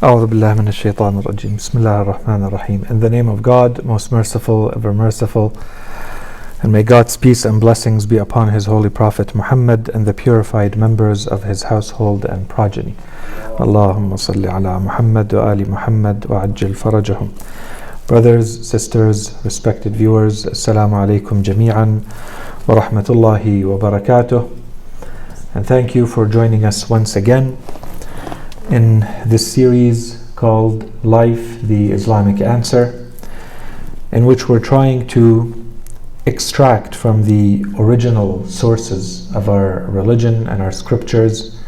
أعوذ بالله من الشيطان الرجيم. بسم الله الرحمن الرحيم. In the name of God, most merciful, ever merciful, and may God's peace and blessings be upon His holy Prophet Muhammad and the purified members of his household and progeny. Allahumma salli ala Muhammad wa ali Muhammad wa ajil farajahum. Brothers, sisters, respected viewers, Assalamu alaikum jami'an wa rahmatullahi wa barakatuh. And thank you for joining us once again in this series called Life, the Islamic Answer, in which we're trying to extract from the original sources of our religion and our scriptures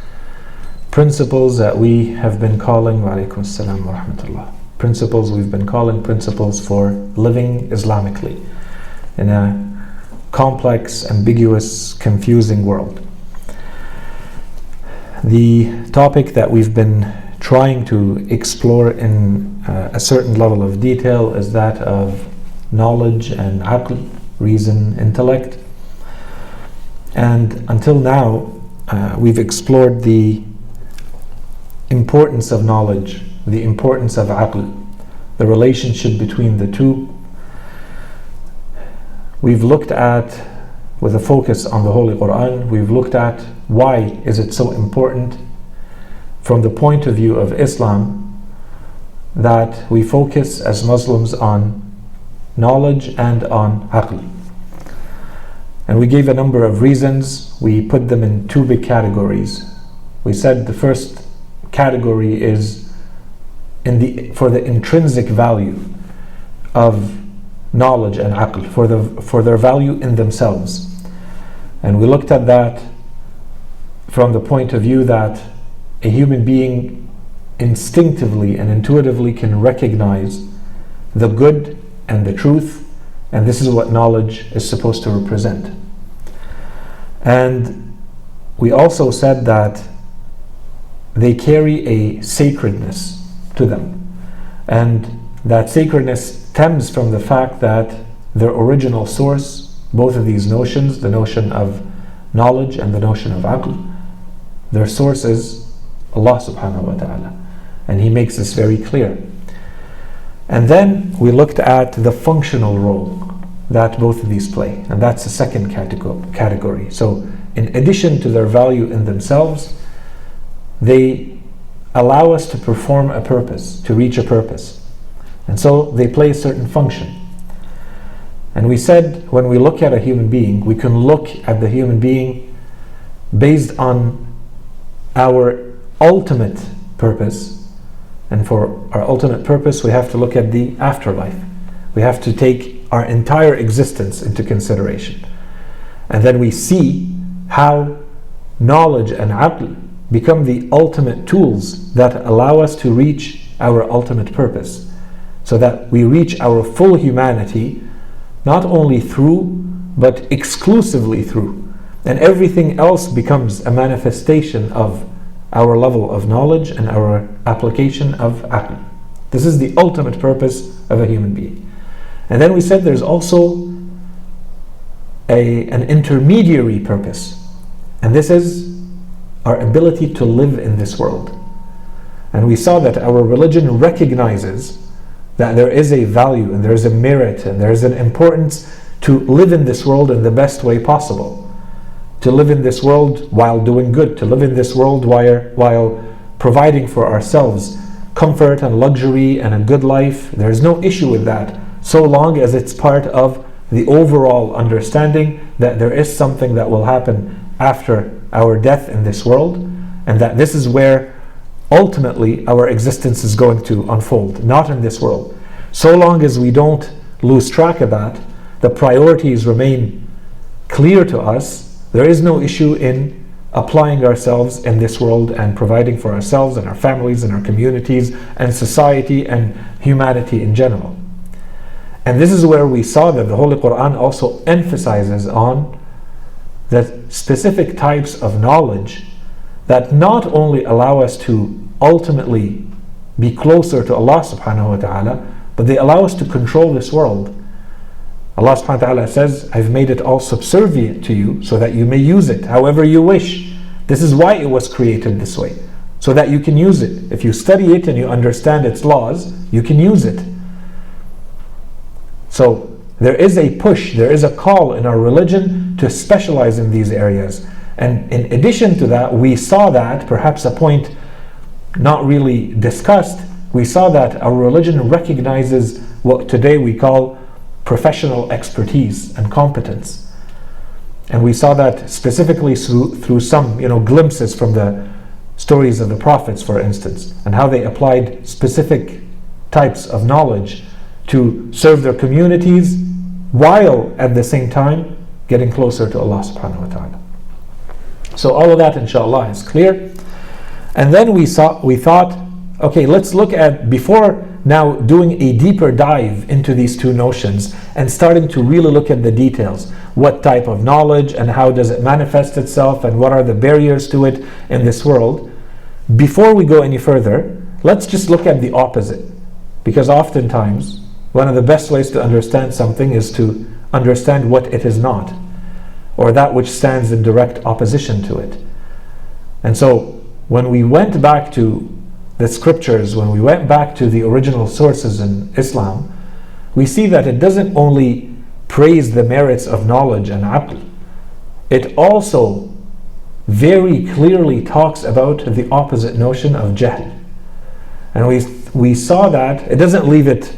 principles that we have been calling principles for living Islamically in a complex, ambiguous, confusing world. The topic that we've been trying to explore in a certain level of detail is that of knowledge and aql, reason, intellect. And until now, we've explored the importance of knowledge, the importance of aql, the relationship between the two. We've looked at, with a focus on the Holy Quran, we've looked at why is it so important from the point of view of Islam that we focus as Muslims on knowledge and on aql. And we gave a number of reasons. We put them in two big categories. We said the first category is for the intrinsic value of knowledge and aql, for their value in themselves. And we looked at that from the point of view that a human being instinctively and intuitively can recognize the good and the truth, and this is what knowledge is supposed to represent. And we also said that they carry a sacredness to them, and that sacredness stems from the fact that their original source, both of these notions, the notion of knowledge and the notion of aql, their source is Allah subhanahu wa ta'ala, and He makes this very clear. And then we looked at the functional role that both of these play, and that's the second category. So in addition to their value in themselves, they allow us to perform a purpose, to reach a purpose, and so they play a certain function. And we said when we look at a human being, we can look at the human being based on our ultimate purpose, and for our ultimate purpose we have to look at the afterlife. We have to take our entire existence into consideration, and then we see how knowledge and aql become the ultimate tools that allow us to reach our ultimate purpose, so that we reach our full humanity not only through but exclusively through, and everything else becomes a manifestation of our level of knowledge and our application of aql. This is the ultimate purpose of a human being. And then we said there's also an intermediary purpose, and this is our ability to live in this world. And we saw that our religion recognizes that there is a value and there is a merit and there is an importance to live in this world in the best way possible, to live in this world while doing good, to live in this world while providing for ourselves comfort and luxury and a good life. There is no issue with that, so long as it's part of the overall understanding that there is something that will happen after our death in this world, and that this is where ultimately our existence is going to unfold, not in this world. So long as we don't lose track of that, the priorities remain clear to us, there is no issue in applying ourselves in this world and providing for ourselves and our families and our communities and society and humanity in general. And this is where we saw that the Holy Quran also emphasizes on the specific types of knowledge that not only allow us to ultimately be closer to Allah subhanahu wa ta'ala, but they allow us to control this world. Allah subhanahu wa ta'ala says, I've made it all subservient to you so that you may use it however you wish. This is why it was created this way. so that you can use it. If you study it and you understand its laws, you can use it. So there is a push, there is a call in our religion to specialize in these areas. And in addition to that, we saw that, perhaps a point not really discussed, we saw that our religion recognizes what today we call professional expertise and competence. And we saw that specifically through some glimpses from the stories of the prophets, for instance, and how they applied specific types of knowledge to serve their communities while at the same time getting closer to Allah subhanahu wa ta'ala. So all of that inshallah is clear. And then we thought, okay, let's look at, before now doing a deeper dive into these two notions and starting to really look at the details, what type of knowledge and how does it manifest itself and what are the barriers to it in this world, before we go any further, let's just look at the opposite. Because oftentimes one of the best ways to understand something is to understand what it is not, or that which stands in direct opposition to it. And so when we went back to the scriptures, when we went back to the original sources in Islam, we see that it doesn't only praise the merits of knowledge and aql, it also very clearly talks about the opposite notion of jahl. And we saw that it doesn't leave it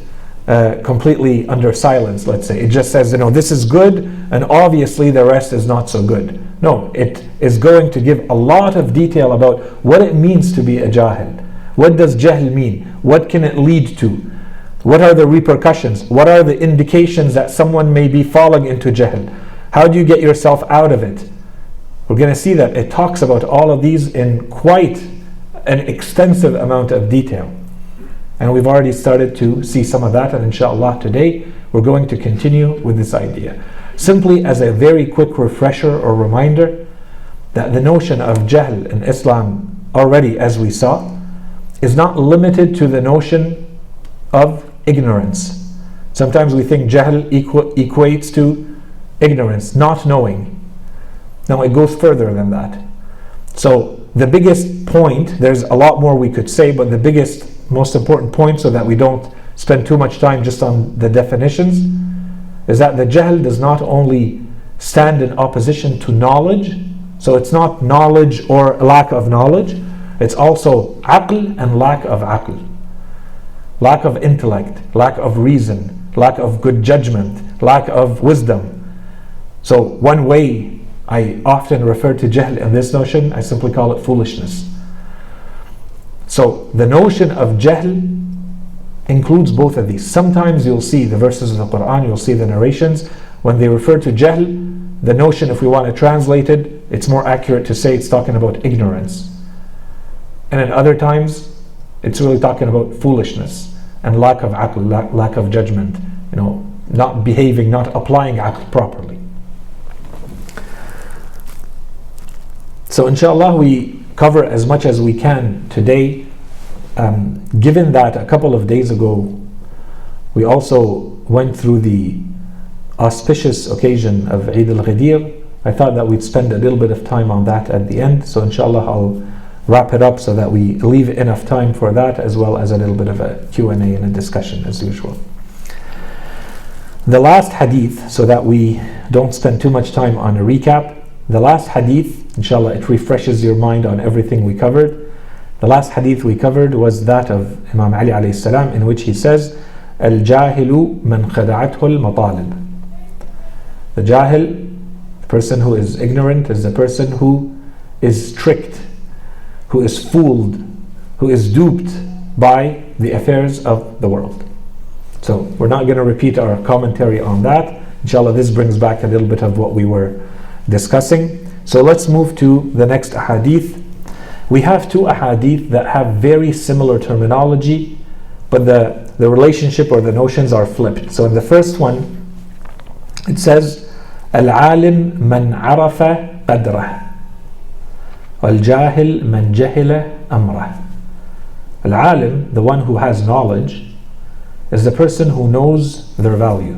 completely under silence, let's say. It just says, this is good and obviously the rest is not so good. No, it is going to give a lot of detail about what it means to be a jahil. What does jahl mean? What can it lead to? What are the repercussions? What are the indications that someone may be falling into jahl? How do you get yourself out of it? We're going to see that it talks about all of these in quite an extensive amount of detail. And we've already started to see some of that, and inshallah today we're going to continue with this idea. Simply as a very quick refresher or reminder that the notion of jahl in Islam, already as we saw, is not limited to the notion of ignorance. Sometimes we think jahl equates to ignorance, not knowing. No, it goes further than that. So the biggest point, there's a lot more we could say, but the biggest, most important point, so that we don't spend too much time just on the definitions, is that the jahl does not only stand in opposition to knowledge, so it's not knowledge or lack of knowledge, it's also aql and lack of aql. Lack of intellect, lack of reason, lack of good judgment, lack of wisdom. So one way I often refer to jahl in this notion, I simply call it foolishness. So the notion of jahl includes both of these. Sometimes you'll see the verses of the Quran, you'll see the narrations, when they refer to jahl, the notion, if we want to translate it, it's more accurate to say it's talking about ignorance. And at other times, it's really talking about foolishness and lack of aql, lack of judgment, not behaving, not applying aql properly. So inshallah we cover as much as we can today. Given that a couple of days ago we also went through the auspicious occasion of Eid al-Ghadeer, I thought that we'd spend a little bit of time on that at the end. So inshallah I'll wrap it up so that we leave enough time for that, as well as a little bit of a Q&A and a discussion as usual. The last hadith, so that we don't spend too much time on a recap, the last hadith, inshallah, it refreshes your mind on everything we covered. The last hadith we covered was that of Imam Ali alayhi salam, in which he says, "Al-jahilu man khada'athu al-matalib." The jahil, the person who is ignorant, is the person who is tricked, who is fooled, who is duped by the affairs of the world. So we're not going to repeat our commentary on that. Inshallah, this brings back a little bit of what we were discussing. So let's move to the next ahadith. We have two ahadith that have very similar terminology, but the relationship or the notions are flipped. So in the first one, it says, "Al-alim man arafa qadrah, wal-jahil man jahila amrah." Al-alim, the one who has knowledge, is the person who knows their value.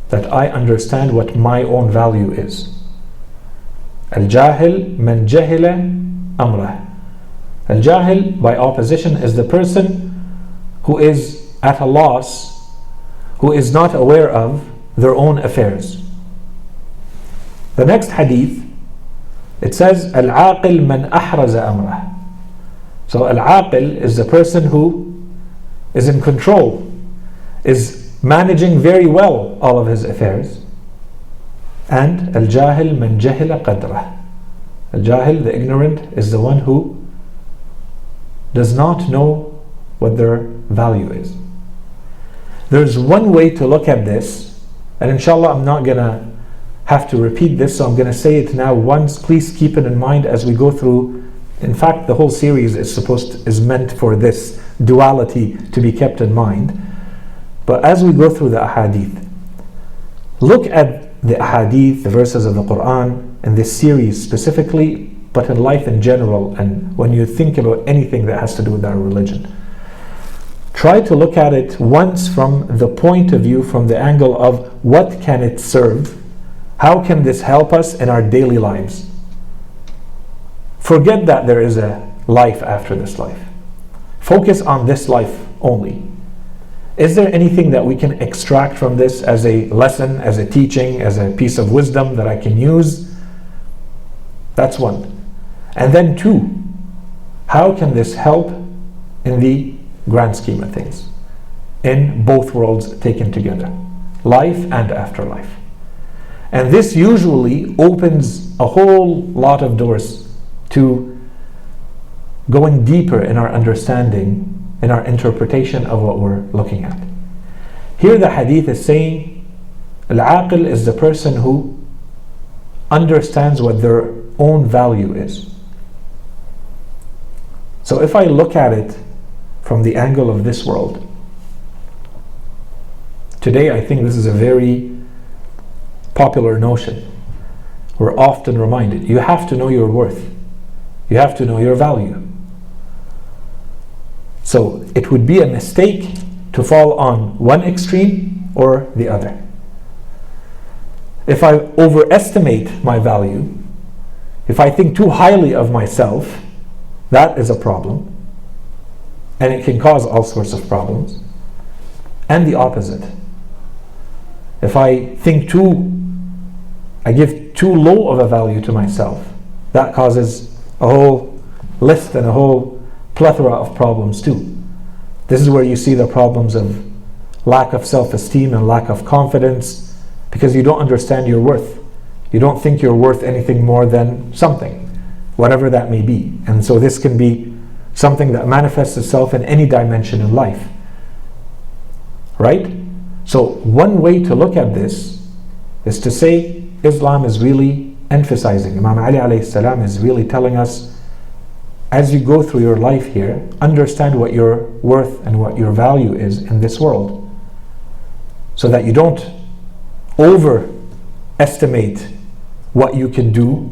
That I understand what my own value is. Al-jahil man jahila أمره. Al-Jahl, by opposition, is the person who is at a loss, who is not aware of their own affairs. The next hadith, it says, Al-Aqil man ahraza amrah. So Al-Aqil is the person who is in control, is managing very well all of his affairs. And Al-Jahil man jahila qadrah. Al-Jahil, the ignorant, is the one who does not know what their value is. There's one way to look at this, and inshallah I'm not going to have to repeat this, so I'm going to say it now once. Please keep it in mind as we go through. In fact, the whole series is meant for this duality to be kept in mind. But as we go through the ahadith, look at the ahadith, the verses of the Quran, in this series specifically, but in life in general, and when you think about anything that has to do with our religion. Try to look at it once from the point of view, from the angle of what can it serve? How can this help us in our daily lives? Forget that there is a life after this life. Focus on this life only. Is there anything that we can extract from this as a lesson, as a teaching, as a piece of wisdom that I can use? That's one. And then two, how can this help in the grand scheme of things, in both worlds taken together, life and afterlife? And this usually opens a whole lot of doors to going deeper in our understanding, in our interpretation of what we're looking at. Here the hadith is saying, Al-Aqil is the person who understands what their own value is. So if I look at it from the angle of this world, today I think this is a very popular notion. We're often reminded, you have to know your worth. You have to know your value. So it would be a mistake to fall on one extreme or the other. If I overestimate my value, if I think too highly of myself, that is a problem, and it can cause all sorts of problems. And the opposite. If I give too low of a value to myself, that causes a whole list and a whole plethora of problems too. This is where you see the problems of lack of self-esteem and lack of confidence, because you don't understand your worth. You don't think you're worth anything more than something, whatever that may be. And so this can be something that manifests itself in any dimension in life. Right? So one way to look at this is to say Islam is really emphasizing, Imam Ali alayhi salam is really telling us, as you go through your life here, understand what your worth and what your value is in this world, so that you don't overestimate what you can do,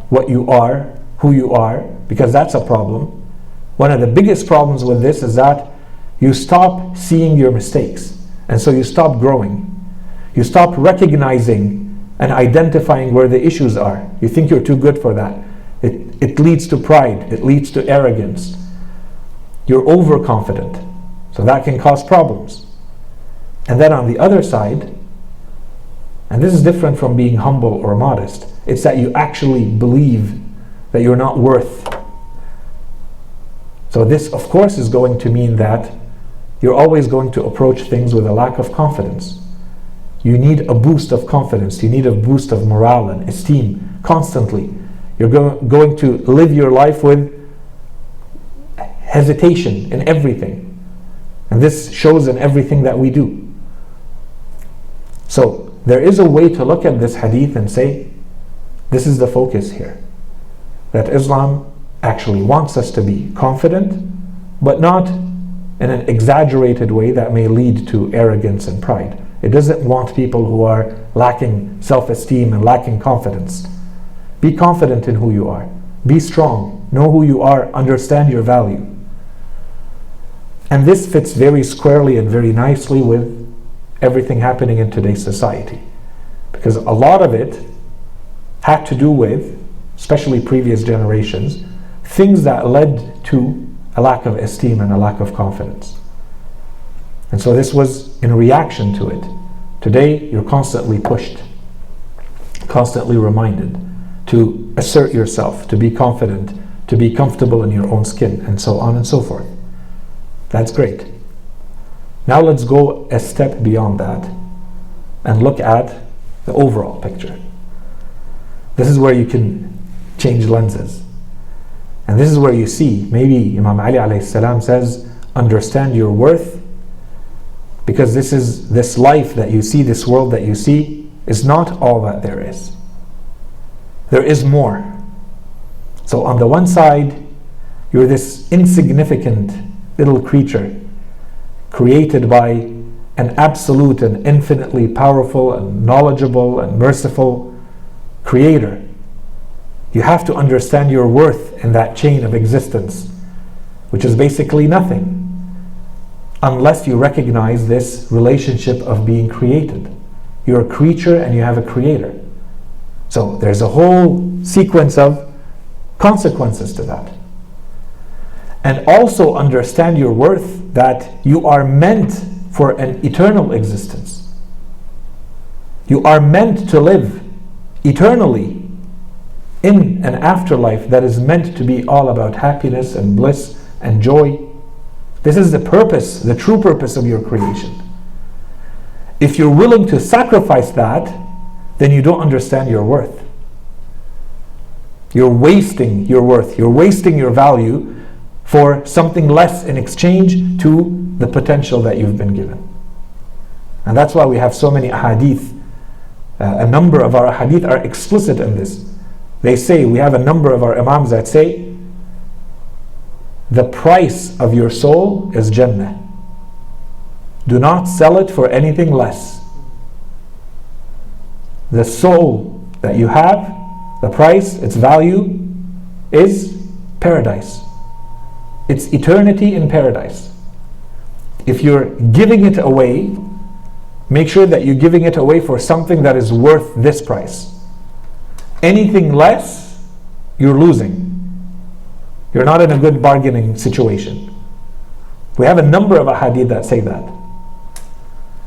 what you are, who you are, because that's a problem. One of the biggest problems with this is that you stop seeing your mistakes, and so you stop growing. You stop recognizing and identifying where the issues are. You think you're too good for that. It leads to pride, it leads to arrogance. You're overconfident, so that can cause problems. And then on the other side, and this is different from being humble or modest, it's that you actually believe that you're not worth. So this, of course, is going to mean that you're always going to approach things with a lack of confidence. You need a boost of confidence, you need a boost of morale and esteem constantly. You're going to live your life with hesitation in everything. And this shows in everything that we do. So there is a way to look at this hadith and say, this is the focus here. That Islam actually wants us to be confident, but not in an exaggerated way that may lead to arrogance and pride. It doesn't want people who are lacking self-esteem and lacking confidence. Be confident in who you are. Be strong. Know who you are. Understand your value. And this fits very squarely and very nicely with everything happening in today's society. Because a lot of it had to do with, especially previous generations, things that led to a lack of esteem and a lack of confidence. And so this was in reaction to it. Today, you're constantly pushed, constantly reminded to assert yourself, to be confident, to be comfortable in your own skin, and so on and so forth. That's great. Now let's go a step beyond that and look at the overall picture. This is where you can change lenses. And this is where you see, maybe Imam Ali alayhi salam says, understand your worth, because this life that you see, this world that you see, is not all that there is. There is more. So on the one side, you're this insignificant little creature created by an absolute and infinitely powerful and knowledgeable and merciful creator. You have to understand your worth in that chain of existence, which is basically nothing, unless you recognize this relationship of being created. You're a creature and you have a creator. So there's a whole sequence of consequences to that. And also understand your worth, that you are meant for an eternal existence. You are meant to live eternally in an afterlife that is meant to be all about happiness and bliss and joy. This is the purpose, the true purpose of your creation. If you're willing to sacrifice that, then you don't understand your worth. You're wasting your worth, you're wasting your value for something less in exchange to the potential that you've been given. And that's why we have so many ahadith. A number of our ahadith are explicit in this. They say, we have a number of our imams that say, the price of your soul is Jannah. Do not sell it for anything less. The soul that you have, the price, its value is paradise. It's eternity in paradise. If you're giving it away, make sure that you're giving it away for something that is worth this price. Anything less, you're losing. You're not in a good bargaining situation. We have a number of ahadith that say that.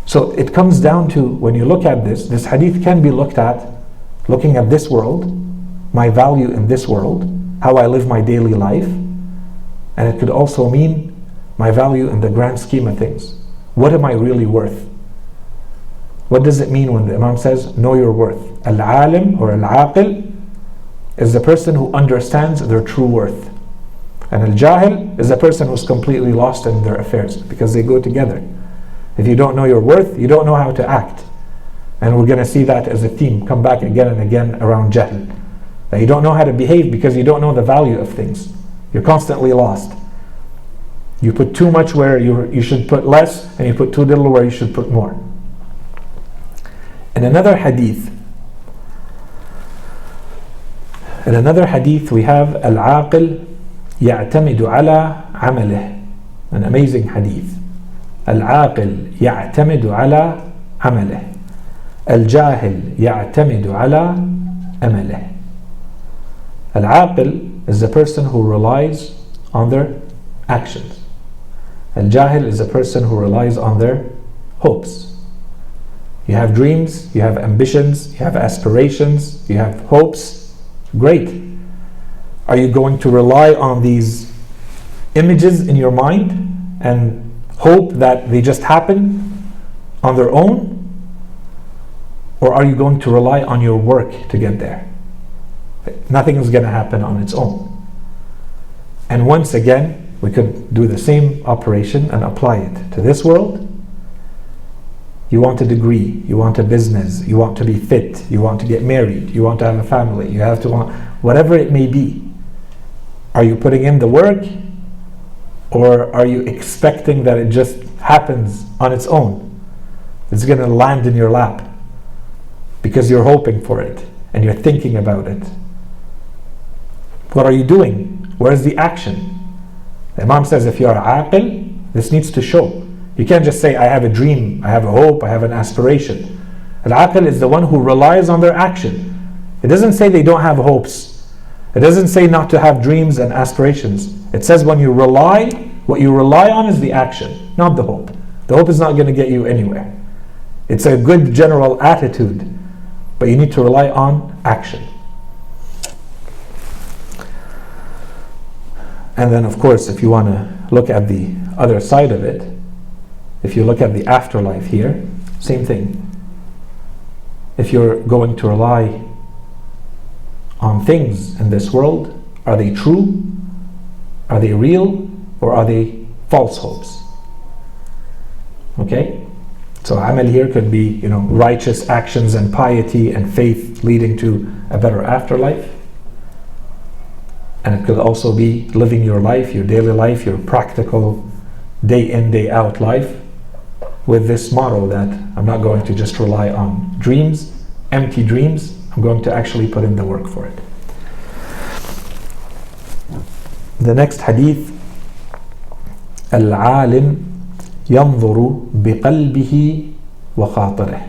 So it comes down to, when you look at this hadith can be looked at, looking at this world, my value in this world, how I live my daily life, and it could also mean my value in the grand scheme of things. What am I really worth? What does it mean when the Imam says, know your worth? Al-alim or al-aqil is the person who understands their true worth. And al-jahil is the person who's completely lost in their affairs, because they go together. If you don't know your worth, you don't know how to act. And we're going to see that as a theme come back again and again around jahl. That you don't know how to behave because you don't know the value of things. You're constantly lost. You put too much where you should put less, and you put too little where you should put more. In another hadith we have al-aqil يعتمد على عمله. An amazing hadith. العاقل يعتمد على عمله. الجاهل يعتمد على أمله. العاقل is the person who relies on their actions. Al-jahil is the person who relies on their hopes. You have dreams, you have ambitions, you have aspirations, you have hopes. Great. Are you going to rely on these images in your mind and hope that they just happen on their own? Or are you going to rely on your work to get there? Nothing is going to happen on its own. And once again, we could do the same operation and apply it to this world. You want a degree, you want a business, you want to be fit, you want to get married, you want to have a family, you have to want, whatever it may be. Are you putting in the work, or are you expecting that it just happens on its own? It's going to land in your lap because you're hoping for it and you're thinking about it. What are you doing? Where's the action? The Imam says, if you're aqil, this needs to show. You can't just say, I have a dream, I have a hope, I have an aspiration. Al-aqil is the one who relies on their action. It doesn't say they don't have hopes It doesn't say not to have dreams and aspirations. It says when you rely, what you rely on is the action, not the hope. The hope is not going to get you anywhere. It's a good general attitude, but you need to rely on action. And then of course, if you want to look at the other side of it, if you look at the afterlife here, same thing. If you're going to rely on things in this world, are they true? Are they real? Or are they false hopes? Okay? So amal here could be, righteous actions and piety and faith leading to a better afterlife. And it could also be living your life, your daily life, your practical day in, day out life with this motto that I'm not going to just rely on dreams, empty dreams. I'm going to actually put in the work for it. The next hadith, العالم ينظر بقلبه وخاطره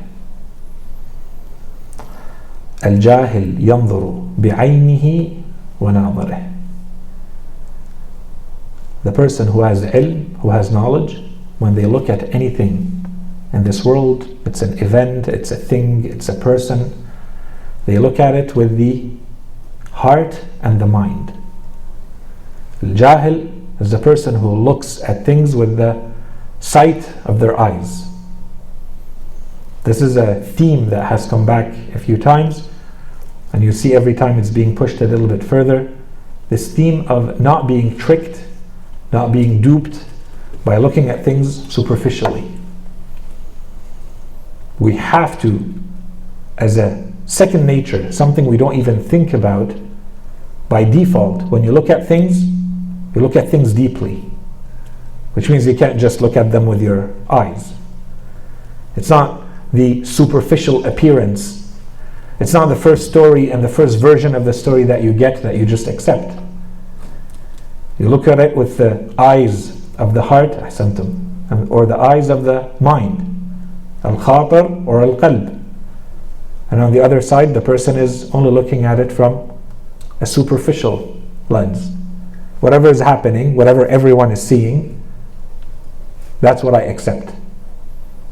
الجاهل ينظر بعينه وناظره. The person who has ilm, who has knowledge, when they look at anything in this world, it's an event, it's a thing, it's a person, they look at it with the heart and the mind. Al-Jahil is the person who looks at things with the sight of their eyes. This is a theme that has come back a few times, and you see every time it's being pushed a little bit further. This theme of not being tricked, not being duped by looking at things superficially. We have to, as a second nature, something we don't even think about, by default, when you look at things, you look at things deeply, which means you can't just look at them with your eyes. It's not the superficial appearance. It's not the first story and the first version of the story that you get that you just accept. You look at it with the eyes of the heart, or the eyes of the mind, al-khatar or al-qalb. And on the other side, the person is only looking at it from a superficial lens. Whatever is happening, whatever everyone is seeing, that's what I accept.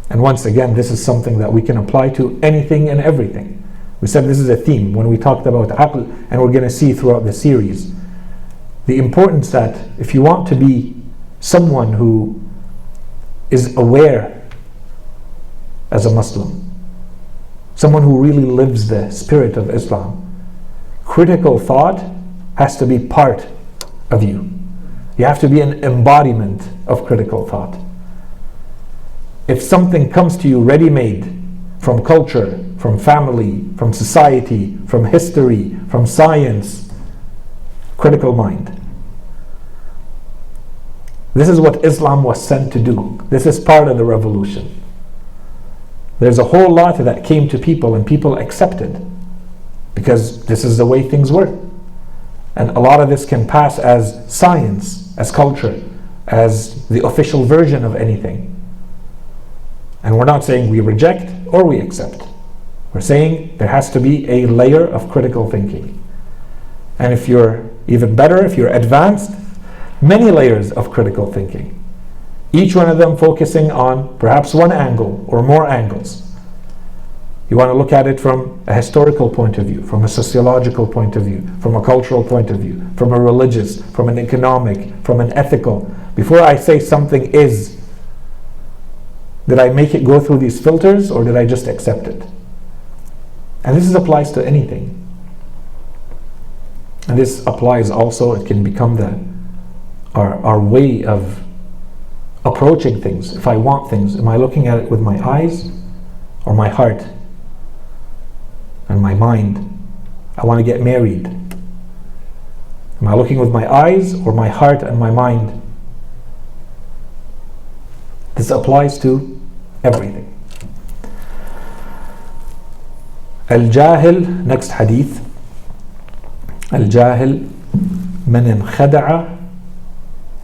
And once again, this is something that we can apply to anything and everything. We said this is a theme when we talked about aql, and we're going to see throughout the series the importance that if you want to be someone who is aware as a Muslim, someone who really lives the spirit of Islam, critical thought has to be part of you. You have to be an embodiment of critical thought. If something comes to you ready-made from culture, from family, from society, from history, from science, critical mind. This is what Islam was sent to do. This is part of the revolution. There's a whole lot that came to people and people accepted because this is the way things were. And a lot of this can pass as science, as culture, as the official version of anything. And we're not saying we reject or we accept. We're saying there has to be a layer of critical thinking. And if you're even better, if you're advanced, many layers of critical thinking. Each one of them focusing on perhaps one angle or more angles. You want to look at it from a historical point of view, from a sociological point of view, from a cultural point of view, from a religious, from an economic, from an ethical. Before I say something is, did I make it go through these filters or did I just accept it? And this applies to anything. And this applies also, it can become our way of approaching things. If I want things, am I looking at it with my eyes or my heart and my mind? I want to get married. Am I looking with my eyes or my heart and my mind? This applies to everything. Al-Jahil, next hadith. Al-Jahil man انخدع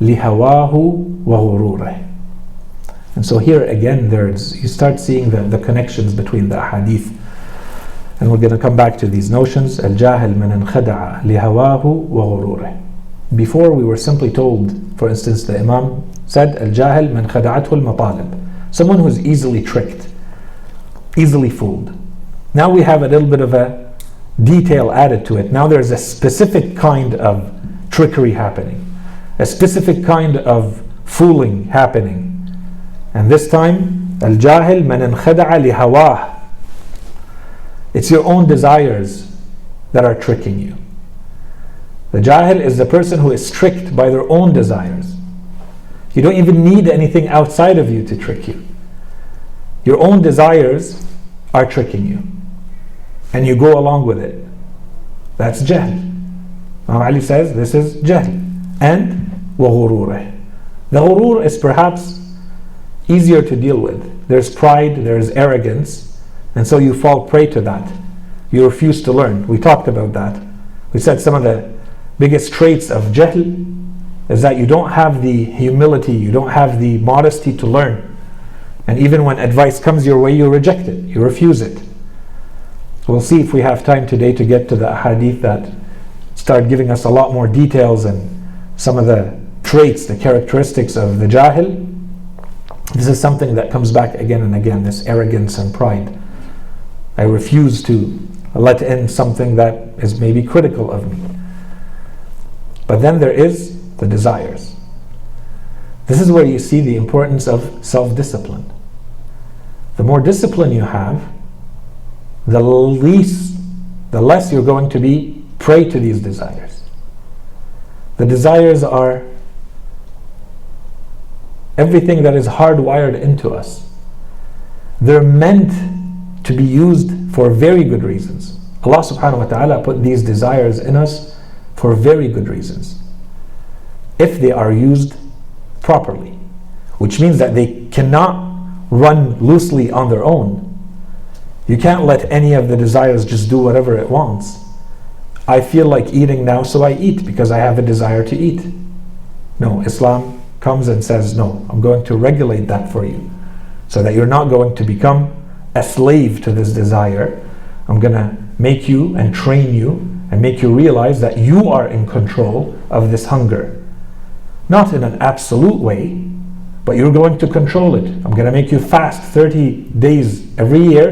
لهواه وغروره. And so here again, you start seeing the connections between the hadith. And we're going to come back to these notions. الجاهل من انخدع لهواه وغروره. Before we were simply told, for instance, the Imam said, الجاهل من خدعته المطالب. Someone who's easily tricked, easily fooled. Now we have a little bit of a detail added to it. Now there's a specific kind of trickery happening, a specific kind of fooling happening. And this time, الجاهل من انخدع لهواه. It's your own desires that are tricking you. The jahil is the person who is tricked by their own desires. You don't even need anything outside of you to trick you. Your own desires are tricking you, and you go along with it. That's jahl. Imam Ali says this is jahl. And وغروره. The ghurur is perhaps easier to deal with. There's pride, there's arrogance, and so you fall prey to that. You refuse to learn. We talked about that. We said some of the biggest traits of jahl is that you don't have the humility, you don't have the modesty to learn. And even when advice comes your way, you reject it, you refuse it. We'll see if we have time today to get to the hadith that start giving us a lot more details and some of the traits, the characteristics of the jahil. This is something that comes back again and again, this arrogance and pride. I refuse to let in something that is maybe critical of me. But then there is the desires. This is where you see the importance of self-discipline. The more discipline you have, the less you're going to be prey to these desires. The desires are everything that is hardwired into us. They're meant to be used for very good reasons. Allah subhanahu wa ta'ala put these desires in us for very good reasons, if they are used properly, which means that they cannot run loosely on their own. You can't let any of the desires just do whatever it wants. I feel like eating now, so I eat because I have a desire to eat. No, Islam comes and says, no, I'm going to regulate that for you so that you're not going to become a slave to this desire. I'm going to make you and train you and make you realize that you are in control of this hunger. Not in an absolute way, but you're going to control it. I'm going to make you fast 30 days every year,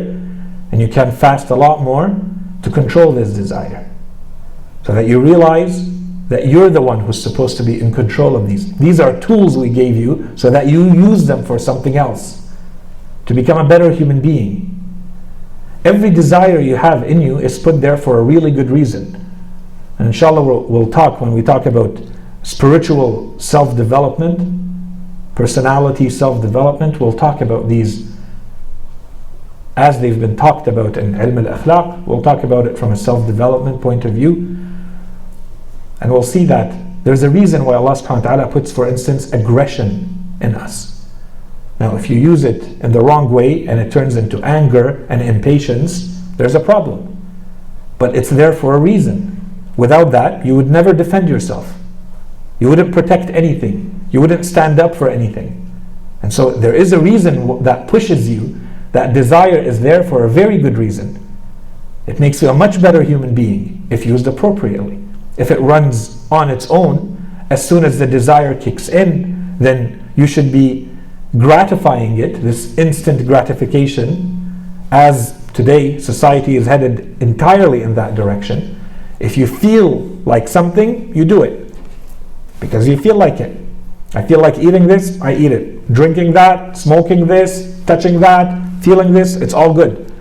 and you can fast a lot more to control this desire. So that you realize that you're the one who's supposed to be in control of these. These are tools we gave you so that you use them for something else, to become a better human being. Every desire you have in you is put there for a really good reason. And inshallah we'll talk, when we talk about spiritual self-development, personality self-development, we'll talk about these as they've been talked about in ilm al-akhlaq. We'll talk about it from a self-development point of view. And we'll see that there's a reason why Allah subhanahu wa ta'ala puts, for instance, aggression in us. Now, if you use it in the wrong way and it turns into anger and impatience, there's a problem. But it's there for a reason. Without that, you would never defend yourself. You wouldn't protect anything. You wouldn't stand up for anything. And so there is a reason that pushes you. That desire is there for a very good reason. It makes you a much better human being if used appropriately. If it runs on its own, as soon as the desire kicks in, then you should be gratifying it, this instant gratification, as today society is headed entirely in that direction. If you feel like something, you do it because you feel like it. I feel like eating this, I eat it. Drinking that, smoking this, touching that, feeling this, it's all good.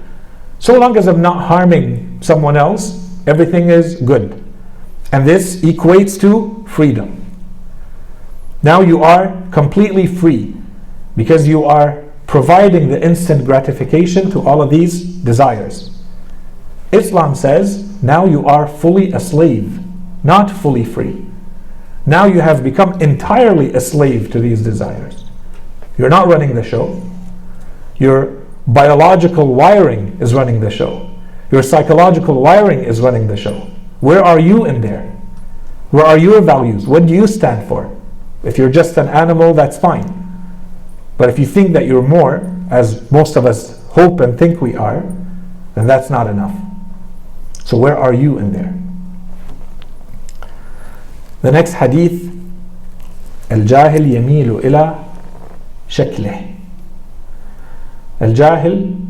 So long as I'm not harming someone else, everything is good. And this equates to freedom. Now you are completely free because you are providing the instant gratification to all of these desires. Islam says now you are fully a slave, not fully free. Now you have become entirely a slave to these desires. You're not running the show. Your biological wiring is running the show. Your psychological wiring is running the show. Where are you in there? Where are your values? What do you stand for? If you're just an animal, that's fine. But if you think that you're more, as most of us hope and think we are, then that's not enough. So where are you in there? The next hadith, الجاهل يميل إلى شكله. Al-Jahil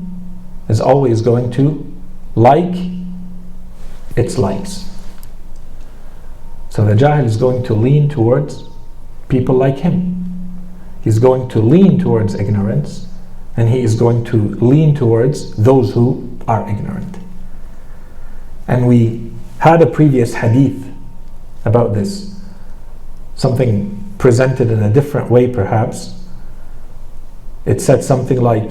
is always going to like its likes. So the Jahil is going to lean towards people like him. He's going to lean towards ignorance, and he is going to lean towards those who are ignorant. And we had a previous hadith about this, something presented in a different way perhaps. It said something like,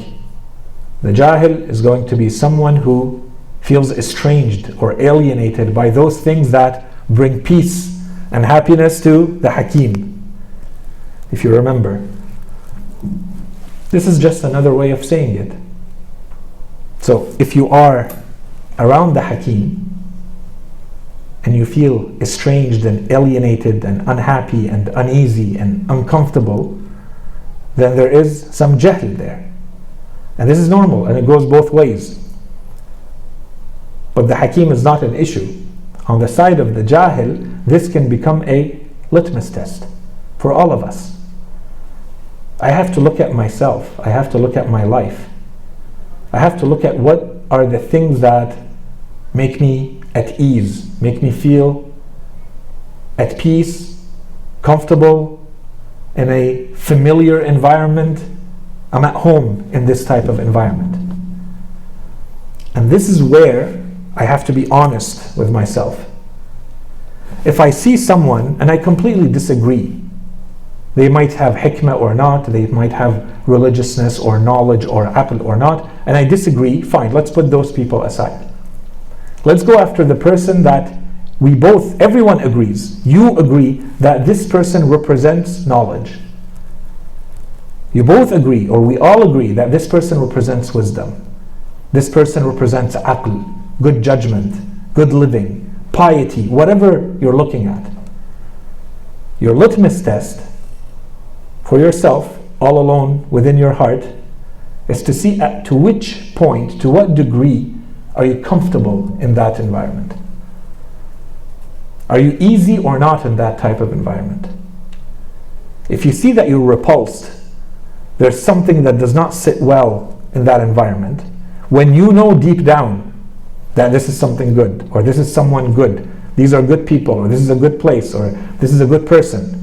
the Jahil is going to be someone who feels estranged or alienated by those things that bring peace and happiness to the Hakim. If you remember, this is just another way of saying it. So if you are around the Hakim and you feel estranged and alienated and unhappy and uneasy and uncomfortable, then there is some jahl there. And this is normal, and it goes both ways. But the Hakim is not an issue. On the side of the Jahil, this can become a litmus test for all of us. I have to look at myself. I have to look at my life. I have to look at what are the things that make me at ease, make me feel at peace, comfortable, in a familiar environment. I'm at home in this type of environment. And this is where I have to be honest with myself. If I see someone and I completely disagree, they might have hikmah or not, they might have religiousness or knowledge or aql or not, and I disagree, fine, let's put those people aside. Let's go after the person that we both, everyone agrees. You agree that this person represents knowledge. You both agree, or we all agree, that this person represents wisdom. This person represents aql, good judgment, good living, piety, whatever you're looking at. Your litmus test for yourself, all alone within your heart, is to see to which point, to what degree are you comfortable in that environment. Are you easy or not in that type of environment? If you see that you're repulsed, there's something that does not sit well in that environment, when you know deep down that this is something good, or this is someone good, these are good people, or this is a good place, or this is a good person,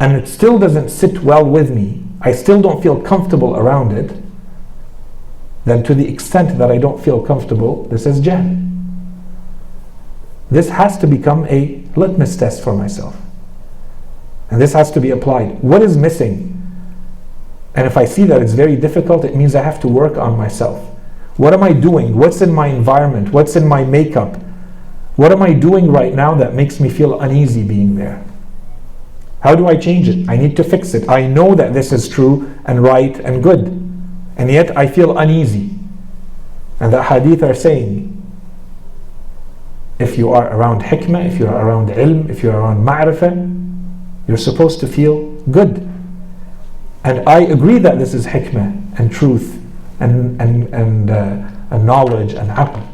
and it still doesn't sit well with me, I still don't feel comfortable around it, then to the extent that I don't feel comfortable, this is jahl. This has to become a litmus test for myself. And this has to be applied. What is missing? And if I see that it's very difficult, it means I have to work on myself. What am I doing? What's in my environment? What's in my makeup? What am I doing right now that makes me feel uneasy being there? How do I change it? I need to fix it. I know that this is true and right and good, and yet I feel uneasy. And the hadith are saying, if you are around hikmah, if you are around ilm, if you are around ma'rifah, you're supposed to feel good. And I agree that this is hikmah and truth and knowledge and aql.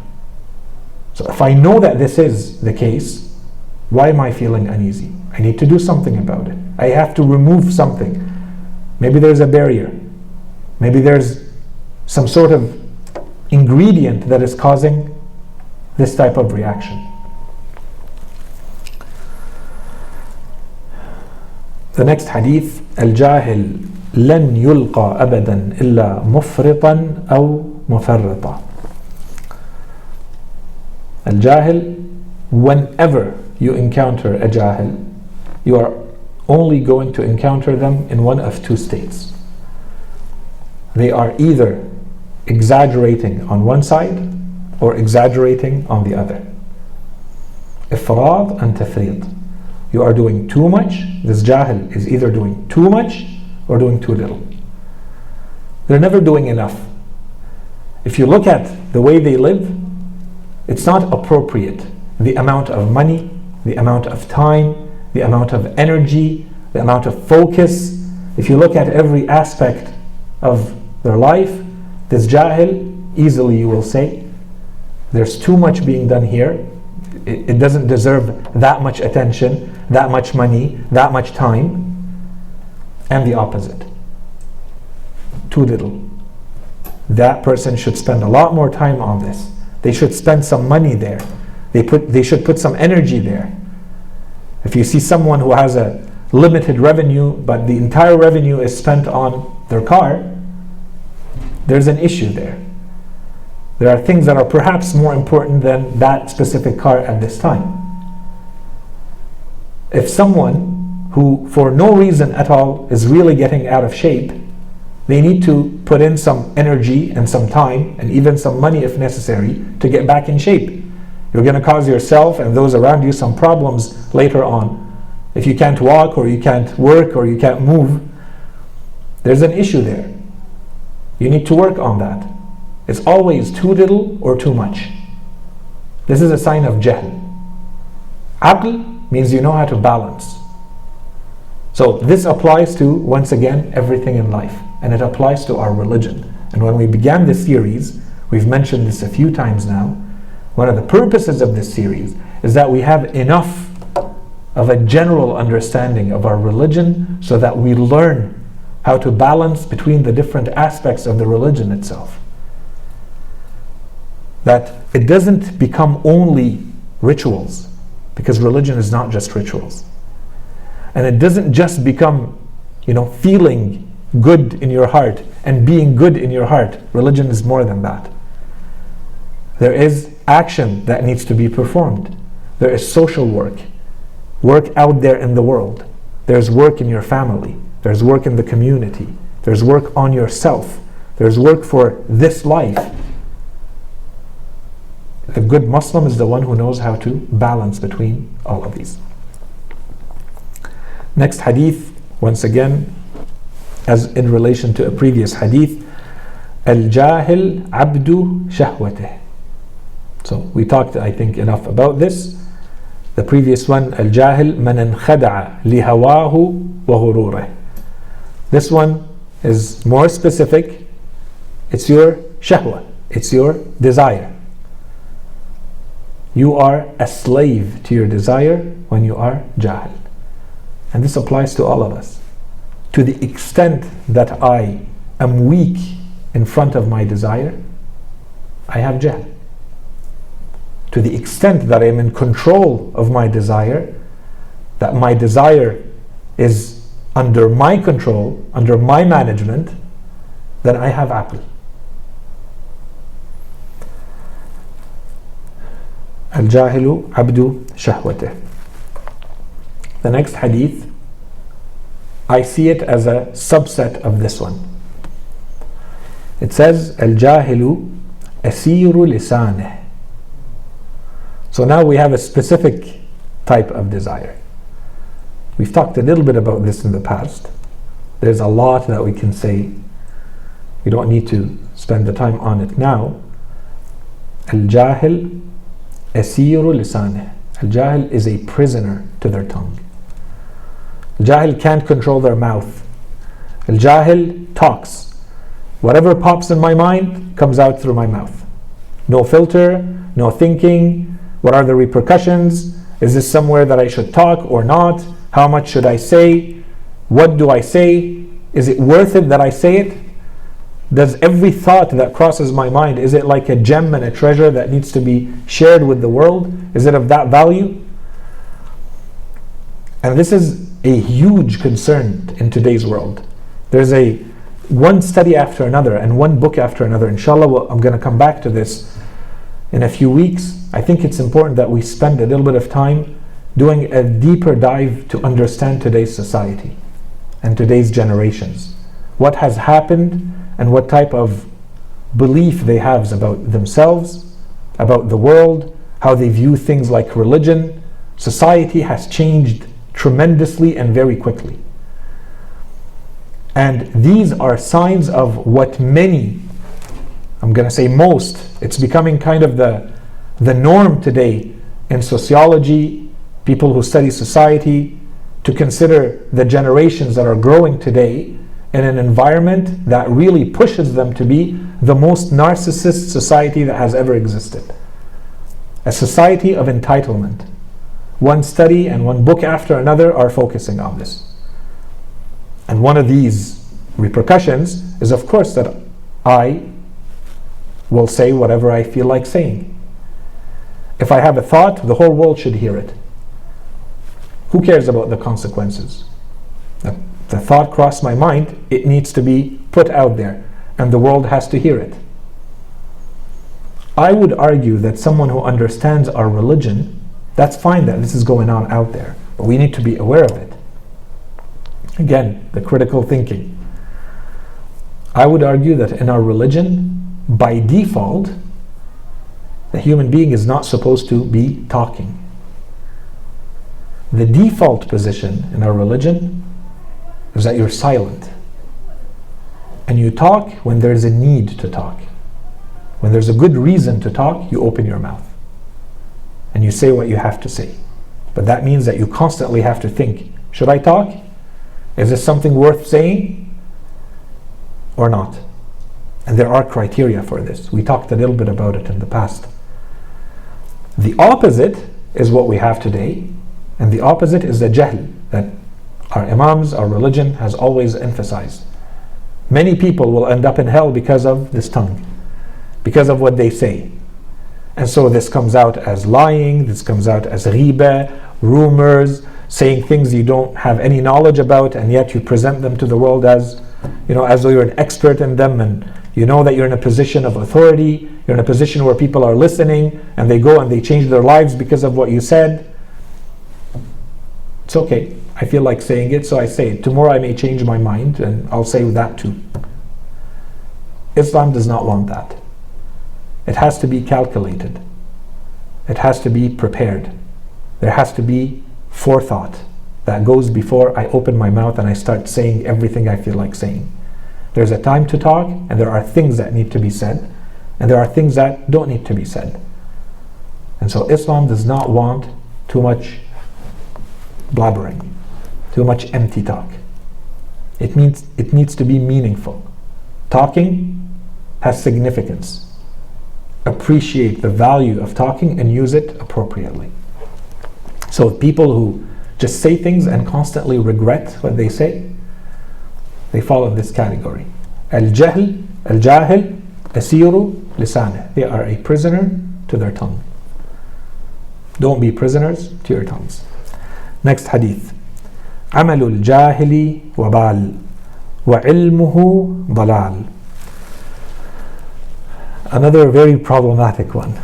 So if I know that this is the case, why am I feeling uneasy? I need to do something about it. I have to remove something. Maybe there's a barrier. Maybe there's some sort of ingredient that is causing this type of reaction. The next hadith, al-jahil لن يلقى أبدا إلا مفرطا أو مفرطا. Al-jahil, whenever you encounter a jahil, you are only going to encounter them in one of two states. They are either exaggerating on one side or exaggerating on the other. Ifrad and tafrid. You are doing too much. This jahil is either doing too much or doing too little. They're never doing enough. If you look at the way they live, it's not appropriate. The amount of money, the amount of time, the amount of energy, the amount of focus. If you look at every aspect of their life, this jahil, easily you will say, There's too much being done here. It doesn't deserve that much attention, that much money, that much time. And the opposite. Too little. That person should spend a lot more time on this. They should spend some money there. They should put some energy there. If you see someone who has a limited revenue, but the entire revenue is spent on their car, there's an issue there. There are things that are perhaps more important than that specific car at this time. If someone who for no reason at all is really getting out of shape, they need to put in some energy and some time and even some money if necessary to get back in shape. You're going to cause yourself and those around you some problems later on. If you can't walk or you can't work or you can't move, there's an issue there. You need to work on that. It's always too little or too much. This is a sign of Jahl. Aql means you know how to balance. So this applies to, once again, everything in life. And it applies to our religion. And when we began this series, we've mentioned this a few times now, one of the purposes of this series is that we have enough of a general understanding of our religion so that we learn how to balance between the different aspects of the religion itself. That it doesn't become only rituals, because religion is not just rituals. And it doesn't just become, feeling good in your heart and being good in your heart. Religion is more than that. There is action that needs to be performed. There is social work out there in the world. There's work in your family. There's work in the community. There's work on yourself. There's work for this life. The good Muslim is the one who knows how to balance between all of these. Next hadith, once again, as in relation to a previous hadith, al-jahil abdu shahwateh. So we talked, I think, enough about this. The previous one, al-jahil man enkhada'a lihawahu wa ghurureh. This one is more specific. It's your shahwa. It's your desire. You are a slave to your desire when you are jahl. And this applies to all of us. To the extent that I am weak in front of my desire, I have jahl. To the extent that I am in control of my desire, that my desire is under my control, under my management, then I have aql. Al-jahilu abdu shahwateh. The next hadith, I see it as a subset of this one. It says, Al-jahilu asiru lisaneh. So now we have a specific type of desire. We've talked a little bit about this in the past. There's a lot that we can say. We don't need to spend the time on it now. Al-jahil asiru lisaneh. Al-jahil is a prisoner to their tongue. Al-jahil can't control their mouth. Al-jahil talks. Whatever pops in my mind comes out through my mouth. No filter, no thinking. What are the repercussions? Is this somewhere that I should talk or not? How much should I say? What do I say? Is it worth it that I say it? Does every thought that crosses my mind, is it like a gem and a treasure that needs to be shared with the world? Is it of that value? And this is a huge concern in today's world. There's one study after another and one book after another. Inshallah, I'm going to come back to this in a few weeks. I think it's important that we spend a little bit of time doing a deeper dive to understand today's society and today's generations. What has happened and what type of belief they have about themselves, about the world, how they view things like religion. Society has changed tremendously and very quickly. And these are signs of what many, I'm going to say most, it's becoming kind of the norm today in sociology, people who study society, to consider the generations that are growing today in an environment that really pushes them to be the most narcissist society that has ever existed. a society of entitlement. One study and one book after another are focusing on this. And one of these repercussions is, of course, that I will say whatever I feel like saying. If I have a thought, the whole world should hear it. Who cares about the consequences? The thought crossed my mind, it needs to be put out there, and the world has to hear it. I would argue that someone who understands our religion, that's fine that this is going on out there, but we need to be aware of it. Again, the critical thinking. I would argue that in our religion, by default, the human being is not supposed to be talking. The default position in our religion is that you're silent. And you talk when there's a need to talk. When there's a good reason to talk, you open your mouth. And you say what you have to say. But that means that you constantly have to think, should I talk? Is this something worth saying? Or not? And there are criteria for this. We talked a little bit about it in the past. The opposite is what we have today. And the opposite is the jahl that our imams, our religion has always emphasized. Many people will end up in hell because of this tongue, because of what they say. And so this comes out as lying, this comes out as ghiba, rumors, saying things you don't have any knowledge about, and yet you present them to the world as, as though you're an expert in them, and you know that you're in a position of authority, you're in a position where people are listening, and they go and they change their lives because of what you said. It's okay. I feel like saying it, so I say it. Tomorrow I may change my mind, and I'll say that too. Islam does not want that. It has to be calculated. It has to be prepared. There has to be forethought that goes before I open my mouth and I start saying everything I feel like saying. There's a time to talk, and there are things that need to be said, and there are things that don't need to be said. And so Islam does not want too much blabbering, too much empty talk. It needs to be meaningful. Talking has significance. Appreciate the value of talking and use it appropriately. So people who just say things and constantly regret what they say, they fall in this category. Al-Jahl, Al-Jahil, Asiru, Lisaneh. They are a prisoner to their tongue. Don't be prisoners to your tongues. Next hadith. عمل الجاهل وبال وعلمه ضلال. Another very problematic one.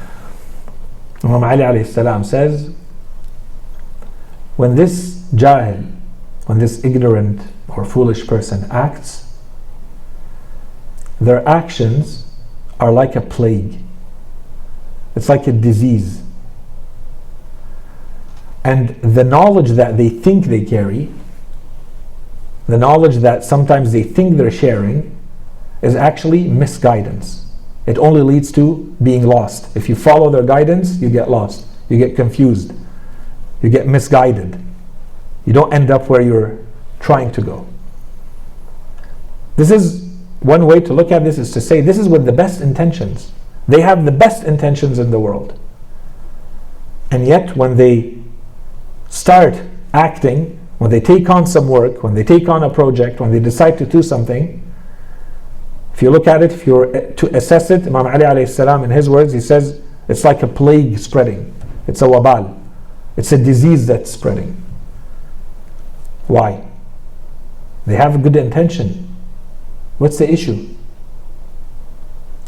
Imam Ali alayhi salam says, when this jahil, when this ignorant or foolish person acts, their actions are like a plague. It's like a disease. And the knowledge that they think they carry, the knowledge that sometimes they think they're sharing, is actually misguidance. It only leads to being lost. If you follow their guidance, you get lost. You get confused. You get misguided. You don't end up where you're trying to go. This is one way to look at this, is to say this is with the best intentions. They have the best intentions in the world. And yet when they start acting, when they take on some work, when they take on a project, when they decide to do something, if you look at it, if you're to assess it, Imam Ali alayhi salam, in his words, he says it's like a plague spreading. It's a wabal. It's a disease that's spreading. Why? They have a good intention. What's the issue?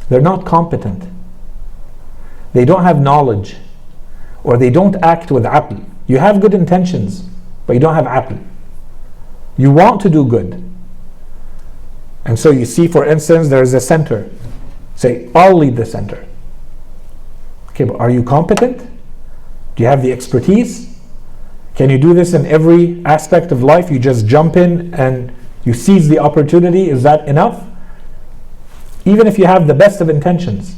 They're not competent. They don't have knowledge, or they don't act with aql. You have good intentions, but you don't have aql. You want to do good. And so you see, for instance, there's a center. Say, I'll lead the center. Okay, but are you competent? Do you have the expertise? Can you do this in every aspect of life? You just jump in and you seize the opportunity. Is that enough? Even if you have the best of intentions,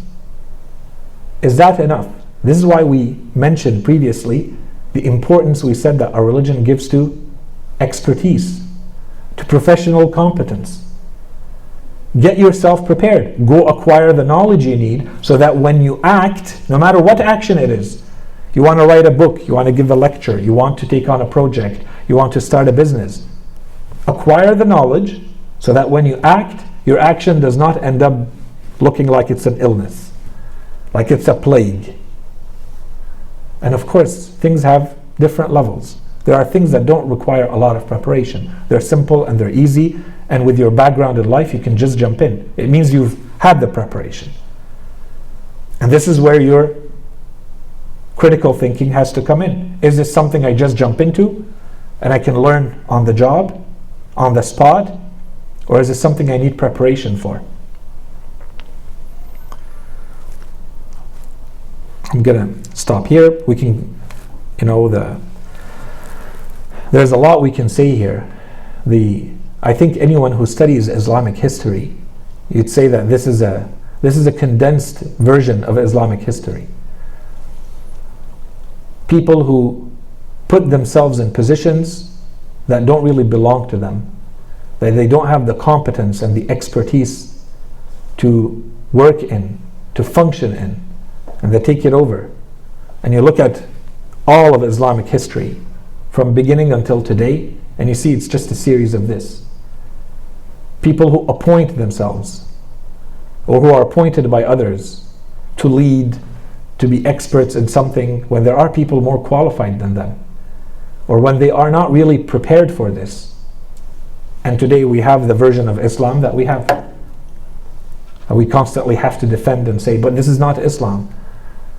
is that enough? This is why we mentioned previously the importance we said that our religion gives to expertise, to professional competence. Get yourself prepared. Go acquire the knowledge you need so that when you act, no matter what action it is, you want to write a book, you want to give a lecture, you want to take on a project, you want to start a business, acquire the knowledge so that when you act, your action does not end up looking like it's an illness, like it's a plague. And of course, things have different levels. There are things that don't require a lot of preparation. They're simple and they're easy, and with your background in life, you can just jump in. It means you've had the preparation. And this is where your critical thinking has to come in. Is this something I just jump into and I can learn on the job, on the spot, or is it something I need preparation for? I'm gonna stop here. We can, there's a lot we can say here. I think anyone who studies Islamic history, you'd say that this is a condensed version of Islamic history. People who put themselves in positions that don't really belong to them, that they don't have the competence and the expertise to work in, to function in, and they take it over. And you look at all of Islamic history from beginning until today, and you see it's just a series of this. People who appoint themselves or who are appointed by others to lead, to be experts in something when there are people more qualified than them, or when they are not really prepared for this. And today we have the version of Islam that we have. And we constantly have to defend and say, but this is not Islam.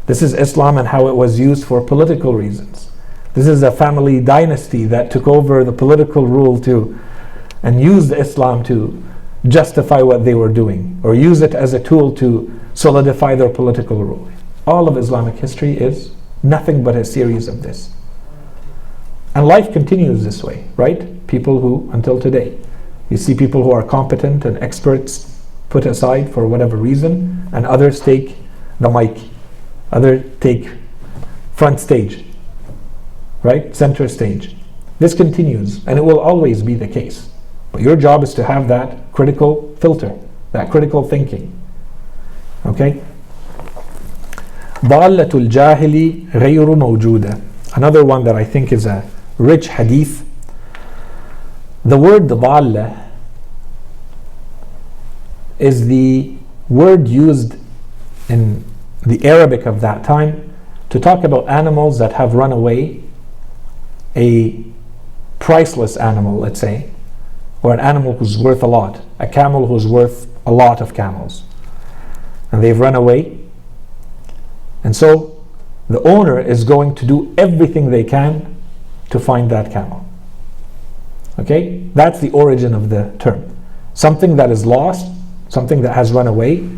This is Islam and how it was used for political reasons. This is a family dynasty that took over the political rule and used Islam to justify what they were doing, or use it as a tool to solidify their political rule. All of Islamic history is nothing but a series of this. And life continues this way, right? People who, until today, you see people who are competent and experts put aside for whatever reason, and others take the mic, others take front stage, right? Center stage. This continues, and it will always be the case. But your job is to have that critical filter, that critical thinking. Okay? ضالة الجاهل غير موجودة. Another one that I think is a rich hadith. The word ضالة is the word used in the Arabic of that time to talk about animals that have run away, a priceless animal, let's say, or an animal who's worth a lot, a camel who's worth a lot of camels, and they've run away. And so the owner is going to do everything they can to find that camel. Okay? That's the origin of the term. Something that is lost, something that has run away,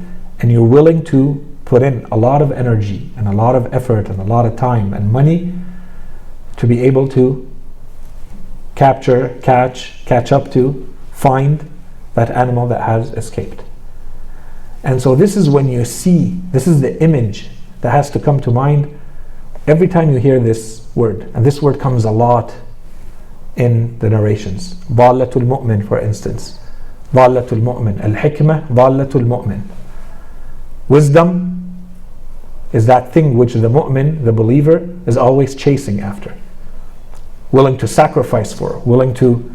and you're willing to put in a lot of energy and a lot of effort and a lot of time and money to be able to capture, catch up to, find that animal that has escaped. And so this is when you see, this is the image that has to come to mind every time you hear this word. And this word comes a lot in the narrations. ضالة المؤمن, for instance. ضالة المؤمن. الحكمة ضالة المؤمن. Wisdom is that thing which the mu'min, the believer, is always chasing after, willing to sacrifice for, willing to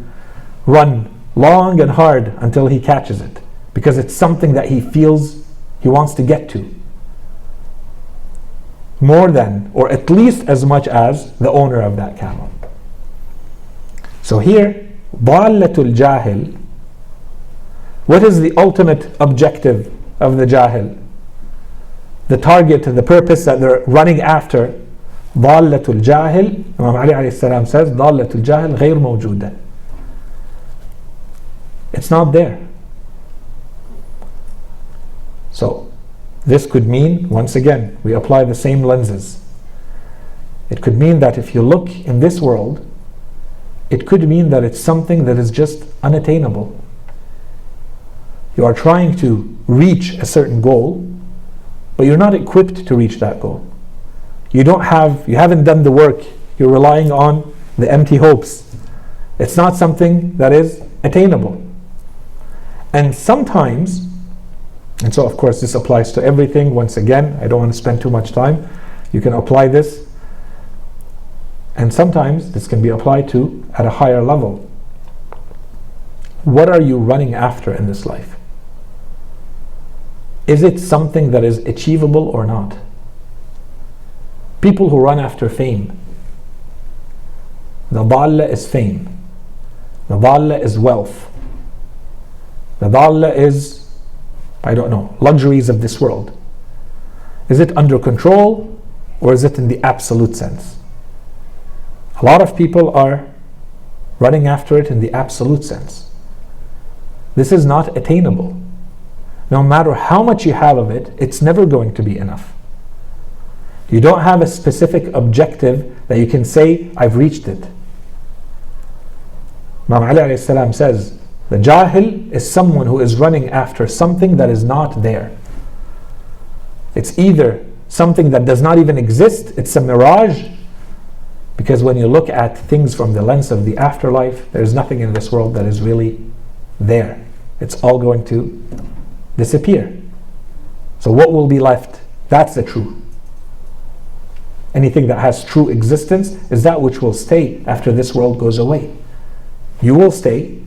run long and hard until he catches it, because it's something that he feels he wants to get to, more than, or at least as much as, the owner of that camel. So here, ضالة الجاهل, what is the ultimate objective of the jahil? The target, the purpose that they're running after. ضالة الجاهل, Imam Ali alayhi salam says, ضالة الجاهل غير موجودة. It's not there. So this could mean, once again, we apply the same lenses. It could mean that if you look in this world, it could mean that it's something that is just unattainable. You are trying to reach a certain goal, but you're not equipped to reach that goal. You haven't done the work. You're relying on the empty hopes. It's not something that is attainable. And sometimes, and so of course this applies to everything, once again, I don't want to spend too much time, you can apply this, and sometimes this can be applied to at a higher level. What are you running after in this life? Is it something that is achievable or not? People who run after fame, the dalla is fame, the dalla is wealth, the dalla is, I don't know, luxuries of this world. Is it under control or is it in the absolute sense? A lot of people are running after it in the absolute sense. This is not attainable. No matter how much you have of it, it's never going to be enough. You don't have a specific objective that you can say, I've reached it. Imam Ali alayhi salam says, the Jahil is someone who is running after something that is not there. It's either something that does not even exist, it's a mirage, because when you look at things from the lens of the afterlife, there's nothing in this world that is really there. It's all going to disappear. So what will be left? That's the true. Anything that has true existence is that which will stay after this world goes away. You will stay,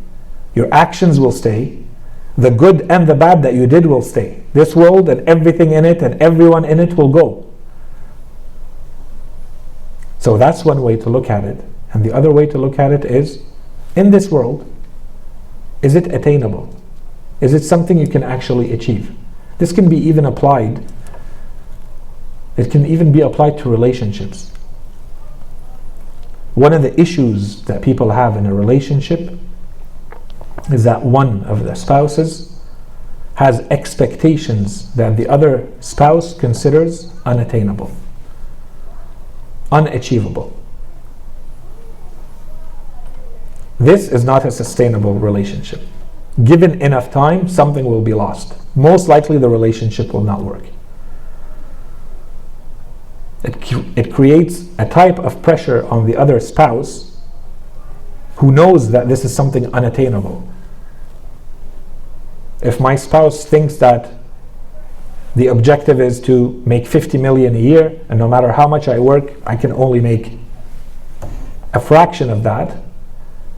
your actions will stay, the good and the bad that you did will stay. This world and everything in it and everyone in it will go. So that's one way to look at it. And the other way to look at it is, in this world, is it attainable? Is it something you can actually achieve? This can be even applied, it can even be applied to relationships. One of the issues that people have in a relationship is that one of the spouses has expectations that the other spouse considers unattainable, unachievable. This is not a sustainable relationship. Given enough time, something will be lost. Most likely the relationship will not work. It creates a type of pressure on the other spouse who knows that this is something unattainable. If my spouse thinks that the objective is to make 50 million a year, and no matter how much I work, I can only make a fraction of that,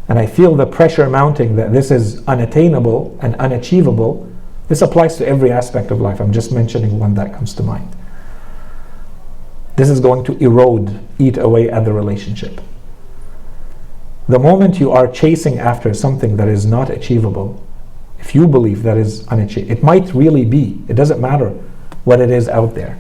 and I feel the pressure mounting that this is unattainable and unachievable, this applies to every aspect of life. I'm just mentioning one that comes to mind. This is going to erode, eat away at the relationship. The moment you are chasing after something that is not achievable, if you believe that is unachievable, it might really be, it doesn't matter what it is out there.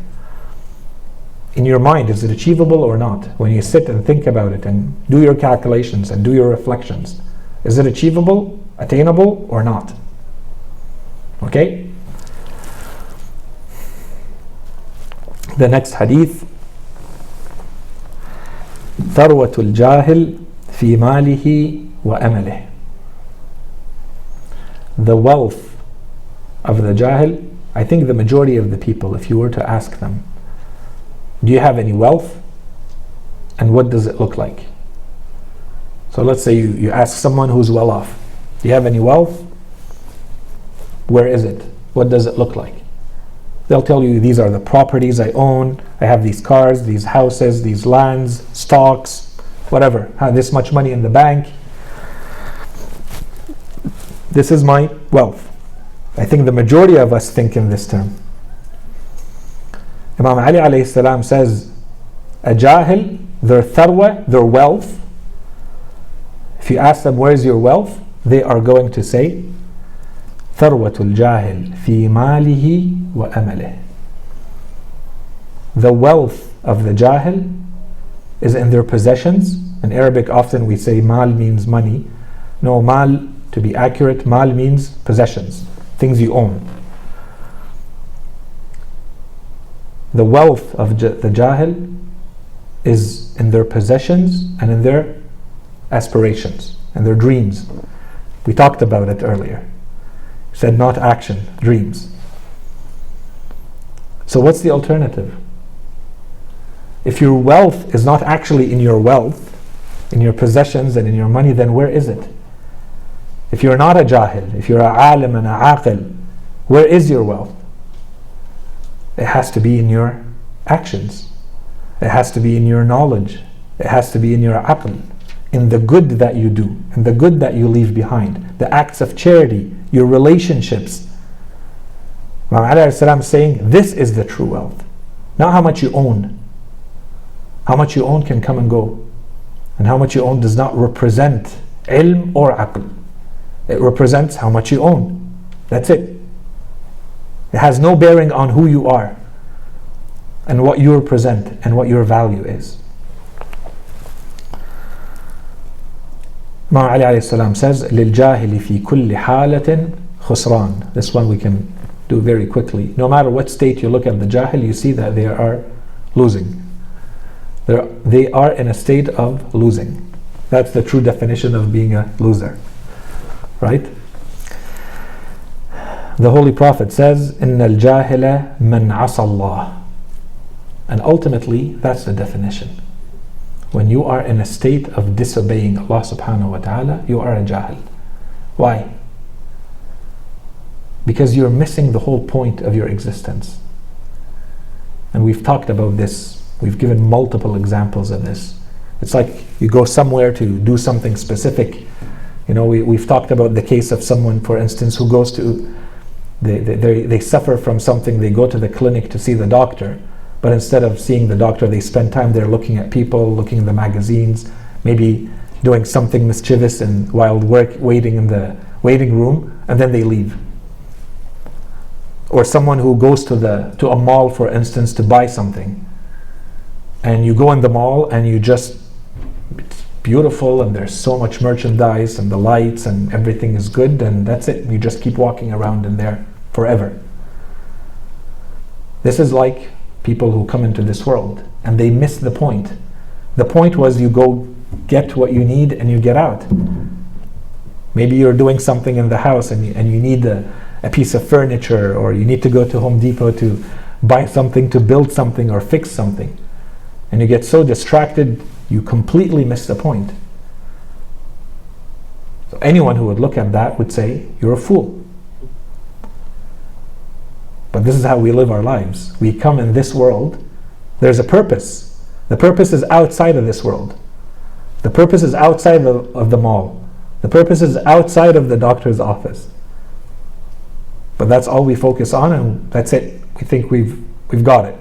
In your mind, is it achievable or not? When you sit and think about it and do your calculations and do your reflections, is it achievable, attainable or not? Okay? The next hadith, ثروة الجاهل في ماله وأمله. The wealth of the Jahil, I think the majority of the people, if you were to ask them, do you have any wealth? And what does it look like? So let's say you ask someone who's well off, do you have any wealth? Where is it? What does it look like? They'll tell you, these are the properties I own, I have these cars, these houses, these lands, stocks, whatever. I have this much money in the bank. This is my wealth. I think the majority of us think in this term. Imam Ali alayhi salam says, a Jahil, their tharwa, their wealth, if you ask them, where's your wealth? They are going to say, ثروة الجاهل في ماله وأمله. The wealth of the Jahil is in their possessions. In Arabic often we say mal means money. No, mal, to be accurate, mal means possessions, things you own. The wealth of the Jahil is in their possessions and in their aspirations and their dreams. We talked about it earlier. Said not action, dreams. So what's the alternative? If your wealth is not actually in your wealth, in your possessions and in your money, then where is it? If you're not a jahil, if you're a alim and a aqil, where is your wealth? It has to be in your actions. It has to be in your knowledge. It has to be in your aql, in the good that you do, in the good that you leave behind, the acts of charity, your relationships. Imam Ali ﷺ is saying this is the true wealth, not how much you own. How much you own can come and go, and how much you own does not represent ilm or aql. It represents how much you own. That's it. It has no bearing on who you are and what you represent and what your value is. Imam Ali ﷺ says, لِلْجَاهِلِ فِي كُلِّ حَالَةٍ خُسْرَانٍ. This one we can do very quickly. No matter what state you look at the jahil, you see that they are losing. They are in a state of losing. That's the true definition of being a loser. Right? The Holy Prophet says, إِنَّ الْجَاهِلَ مَنْ عَصَى اللَّهِ. And ultimately, that's the definition. When you are in a state of disobeying Allah subhanahu wa ta'ala, you are a jahil. Why? Because you're missing the whole point of your existence. And we've talked about this. We've given multiple examples of this. It's like you go somewhere to do something specific. You know, we've talked about the case of someone, for instance, who goes to, they suffer from something, they go to the clinic to see the doctor, but instead of seeing the doctor, they spend time there looking at people, looking at the magazines, maybe doing something mischievous and while waiting in the waiting room, and then they leave. Or someone who goes to a mall, for instance, to buy something, and you go in the mall and it's beautiful and there's so much merchandise and the lights and everything is good, and that's it. You just keep walking around in there forever. This is like people who come into this world and they miss the point. The point was you go get what you need and you get out. Maybe you're doing something in the house and you need a piece of furniture, or you need to go to Home Depot to buy something, to build something or fix something, and you get so distracted you completely miss the point. So anyone who would look at that would say you're a fool. But this is how we live our lives. We come in this world, there's a purpose. The purpose is outside of this world. The purpose is outside of the mall. The purpose is outside of the doctor's office. But that's all we focus on, and that's it. We think we've got it.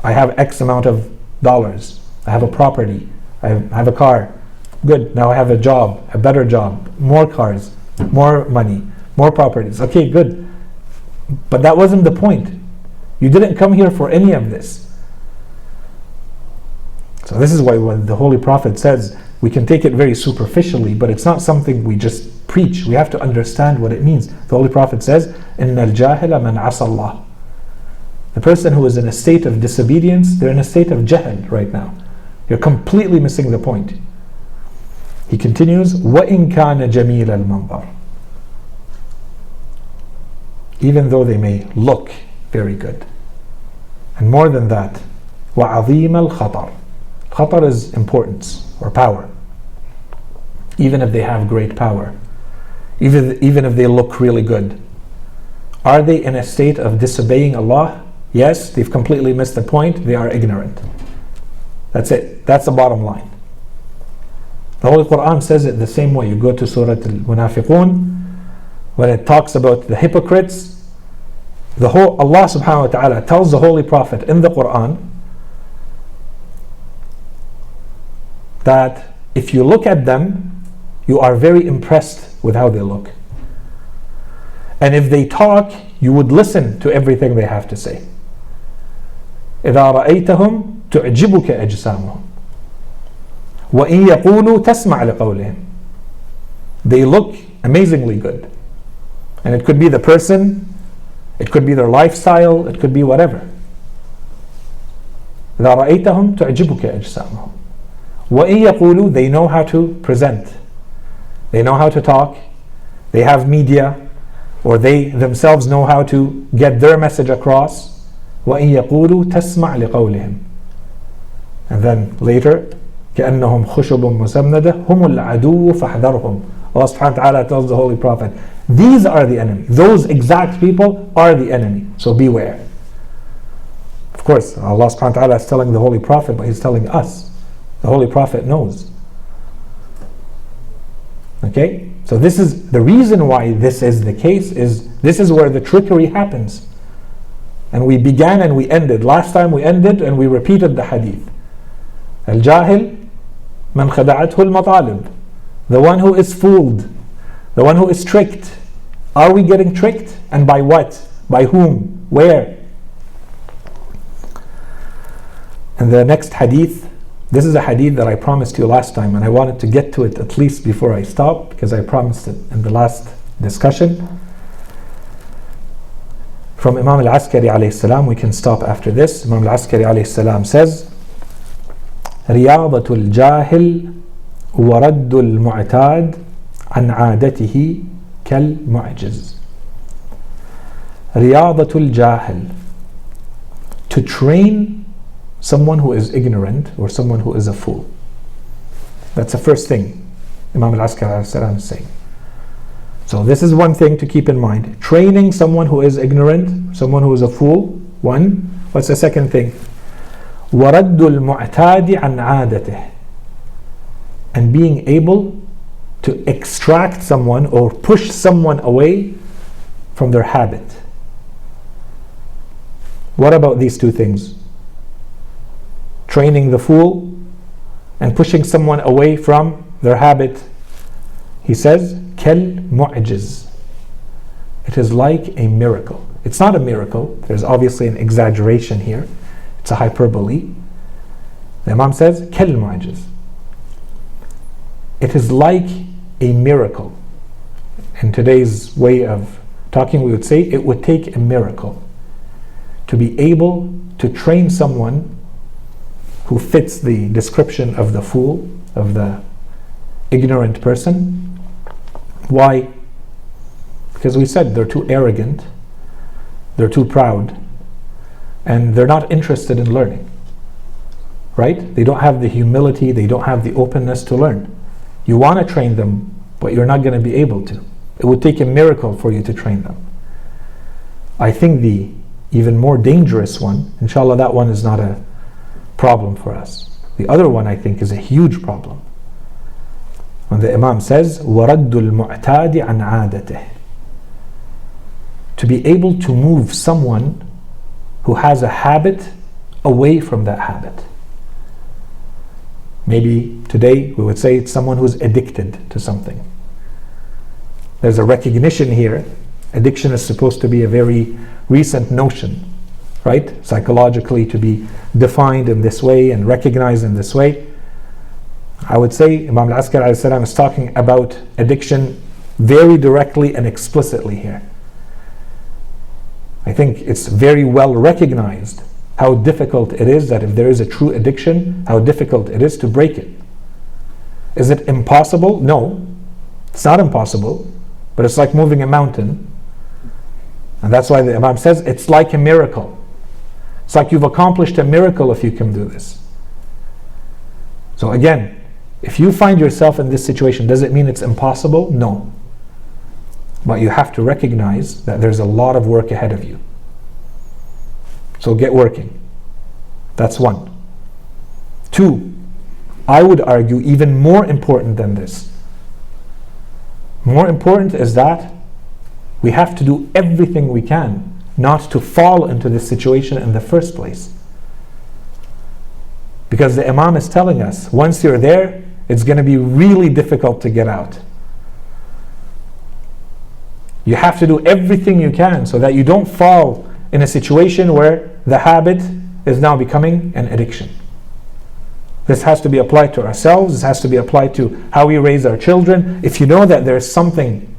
I have X amount of dollars. I have a property. I have a car. Good. Now I have a job, a better job, more cars, more money, more properties. Okay, good. But that wasn't the point. You didn't come here for any of this. So this is why when the Holy Prophet says, we can take it very superficially, but it's not something we just preach. We have to understand what it means. The Holy Prophet says, إِنَّ الْجَاهِلَ مَنْ عَصَى اللَّهِ. The person who is in a state of disobedience, they're in a state of jahl right now. You're completely missing the point. He continues, وَإِنْ كَانَ جَمِيلَ الْمَنْظَرِ. Even though they may look very good. And more than that, وَعَظِيمَ الْخَطَرِ. Khatar is importance or power. Even if they have great power, even if they look really good, are they in a state of disobeying Allah? Yes, they've completely missed the point. They are ignorant. That's it. That's the bottom line. The Holy Quran says it the same way. You go to Surah Al-Munafiqun, when it talks about the hypocrites, Allah subhanahu wa ta'ala tells the Holy Prophet in the Quran that if you look at them, you are very impressed with how they look. And if they talk, you would listen to everything they have to say. إِذَا رَأَيْتَهُمْ تُعْجِبُكَ أَجْسَامُهُمْ وَإِن يَقُولُوا تَسْمَعْ لِقَوْلِهِمْ. They look amazingly good. And it could be the person, it could be their lifestyle, it could be whatever. إِذَا رَأَيْتَهُمْ تُعْجِبُكَ أَجْسَامُهُمْ وَإِن يَقُولُوا. They know how to present. They know how to talk. They have media, or they themselves know how to get their message across. وَإِن يَقُولُوا تَسْمَعْ لِقَوْلِهِمْ. And then later, كَأَنَّهُمْ خُشُبٌ مُسَنَّدَةٌ هُمُ الْعَدُوُّ فَاحْذَرْهُمْ Allah subhanahu wa ta'ala tells the Holy Prophet, these are the enemy. Those exact people are the enemy. So beware. Of course, Allah subhanahu wa ta'ala is telling the Holy Prophet, but He's telling us. The Holy Prophet knows. Okay? So this is the reason why this is the case, is this is where the trickery happens. And we began and we ended. Last time we ended and we repeated the hadith. Al-Jahl man khada'athu al-matalib. The one who is fooled. The one who is tricked. Are we getting tricked? And by what? By whom? Where? And the next hadith, this is a hadith that I promised you last time, and I wanted to get to it at least before I stop, because I promised it in the last discussion. From Imam al-Askari alayhi salam, we can stop after this. Imam al-Askari alayhi salam says, رياضة الجاهل ورد المعتاد عن عادته كالمعجز. رياضة الجاهل, to train someone who is ignorant or someone who is a fool. That's the first thing Imam al-Askari is saying. So this is one thing to keep in mind. Training someone who is ignorant, someone who is a fool, one. What's the second thing? وَرَدُّ الْمُعْتَادِ عَنْ عَادَتِهِ, and being able to extract someone or push someone away from their habit. What about these two things? Training the fool and pushing someone away from their habit. He says, كَالْمُعْجِزِ, it is like a miracle. It's not a miracle. There's obviously an exaggeration here. It's a hyperbole. The Imam says, كَالْمُعْجِزِ, it is like a miracle. In today's way of talking, we would say it would take a miracle to be able to train someone who fits the description of the fool, of the ignorant person. Why? Because we said they're too arrogant, they're too proud, and they're not interested in learning. Right? They don't have the humility, they don't have the openness to learn. You want to train them, but you're not going to be able to. It would take a miracle for you to train them. I think the even more dangerous one, inshallah that one is not a problem for us. The other one I think is a huge problem. When the Imam says, وَرَدُّ الْمُعْتَادِ عَنْ عَادَتِهِ, to be able to move someone who has a habit away from that habit. Maybe today we would say it's someone who's addicted to something. There's a recognition here. Addiction is supposed to be a very recent notion, right? Psychologically to be defined in this way and recognized in this way. I would say Imam al-Askari is talking about addiction very directly and explicitly here. I think it's very well recognized how difficult it is, that if there is a true addiction, how difficult it is to break it. Is it impossible? No, it's not impossible, but it's like moving a mountain. And that's why the Imam says it's like a miracle. It's like you've accomplished a miracle if you can do this. So again, if you find yourself in this situation, does it mean it's impossible? No. But you have to recognize that there's a lot of work ahead of you. So get working. That's one. Two, I would argue even more important than this. More important is that we have to do everything we can not to fall into this situation in the first place. Because the Imam is telling us, once you're there, it's going to be really difficult to get out. You have to do everything you can so that you don't fall in a situation where the habit is now becoming an addiction. This has to be applied to ourselves. This has to be applied to how we raise our children. If you know that there's something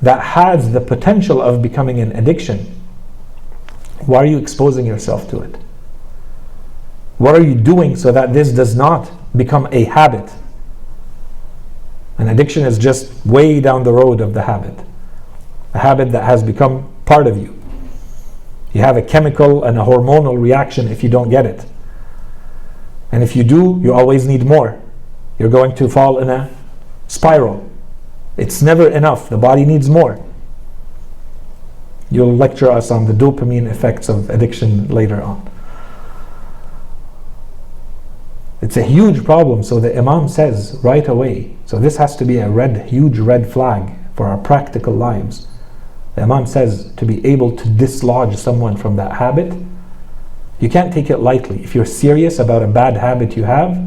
that has the potential of becoming an addiction, why are you exposing yourself to it? What are you doing so that this does not become a habit? An addiction is just way down the road of the habit. A habit that has become part of you. You have a chemical and a hormonal reaction if you don't get it. And if you do, you always need more. You're going to fall in a spiral. It's never enough. The body needs more. You'll lecture us on the dopamine effects of addiction later on. It's a huge problem. So the Imam says right away, so this has to be a huge red flag for our practical lives. The Imam says to be able to dislodge someone from that habit, you can't take it lightly. If you're serious about a bad habit you have,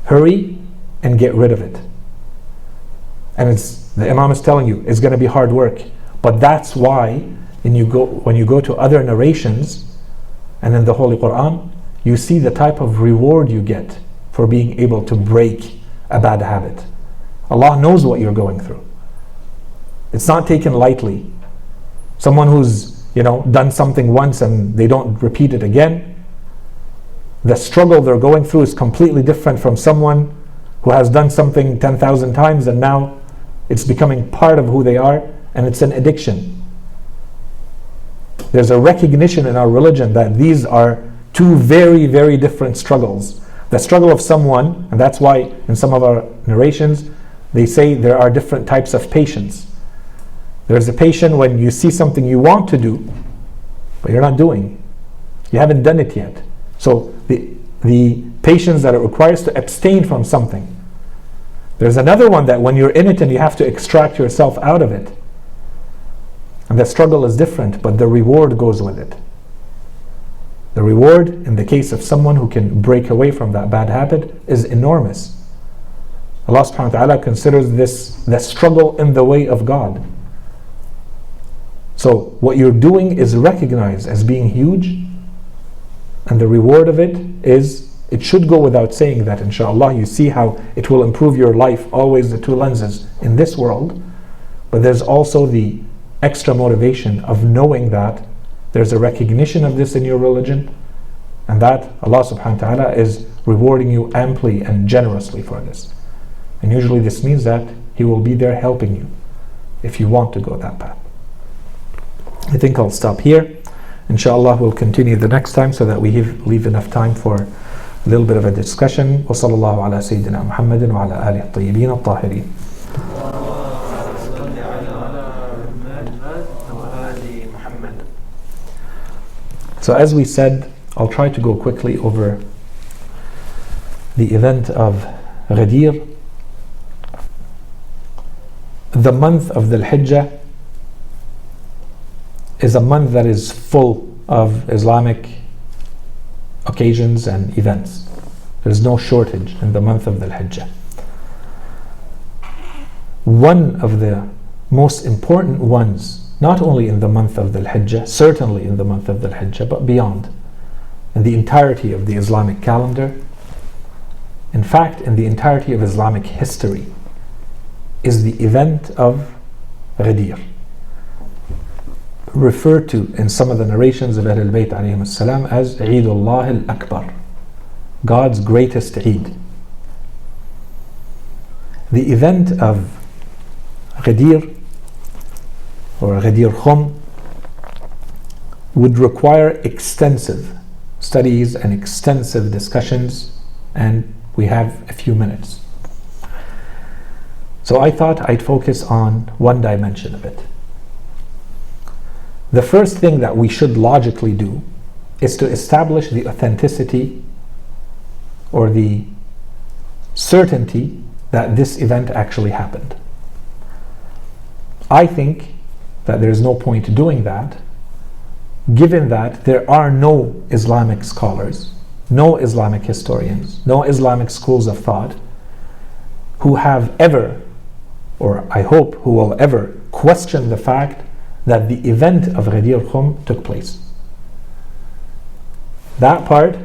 hurry and get rid of it. And the Imam is telling you, it's going to be hard work. But that's why when you go to other narrations and in the Holy Quran, you see the type of reward you get for being able to break a bad habit. Allah knows what you're going through. It's not taken lightly. Someone who's done something once and they don't repeat it again, the struggle they're going through is completely different from someone who has done something 10,000 times and now it's becoming part of who they are and it's an addiction. There's a recognition in our religion that these are two very, very different struggles. The struggle of someone, and that's why in some of our narrations they say there are different types of patience. There's a patient when you see something you want to do, but you're not doing. You haven't done it yet. So the patience that it requires to abstain from something. There's another one that when you're in it and you have to extract yourself out of it. And the struggle is different, but the reward goes with it. The reward in the case of someone who can break away from that bad habit is enormous. Allah subhanahu wa ta'ala considers this the struggle in the way of God. So what you're doing is recognized as being huge, and the reward of it should go without saying that inshallah you see how it will improve your life, always the two lenses in this world, but there's also the extra motivation of knowing that there's a recognition of this in your religion and that Allah subhanahu wa ta'ala is rewarding you amply and generously for this. And usually this means that He will be there helping you if you want to go that path. I think I'll stop here. Inshallah we'll continue the next time so that we leave enough time for a little bit of a discussion. Wa sallallahu ala Sayyidina Muhammadin wa ala alihi at-tayyibin at-tahirin. So as we said, I'll try to go quickly over the event of Ghadeer. The month of the Hijjah is a month that is full of Islamic occasions and events. There's no shortage in the month of the Hijjah. One of the most important ones, not only in the month of the Hijjah, certainly in the month of the Hijjah, but beyond, in the entirety of the Islamic calendar, in fact, in the entirety of Islamic history, is the event of Ghadeer, referred to in some of the narrations of Ahlul Bayt alayhim as-salam as Eidullah al-Akbar, God's greatest Eid. The event of Ghadeer or Ghadeer Khum would require extensive studies and extensive discussions, and we have a few minutes. So I thought I'd focus on one dimension of it. The first thing that we should logically do is to establish the authenticity or the certainty that this event actually happened. I think that there's no point doing that, given that there are no Islamic scholars, no Islamic historians, no Islamic schools of thought who have ever, or I hope who will ever, question the fact that the event of Ghadeer Khum took place. That part,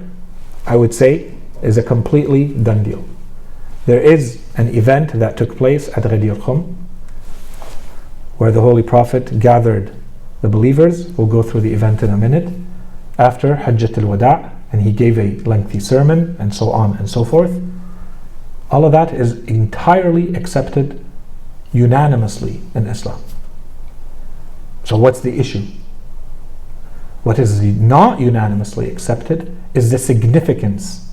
I would say, is a completely done deal. There is an event that took place at Ghadeer Khum where the Holy Prophet gathered the believers. We'll go through the event in a minute. After Hajjat al-Wada', and he gave a lengthy sermon and so on and so forth. All of that is entirely accepted unanimously in Islam. So what's the issue? What is not unanimously accepted is the significance.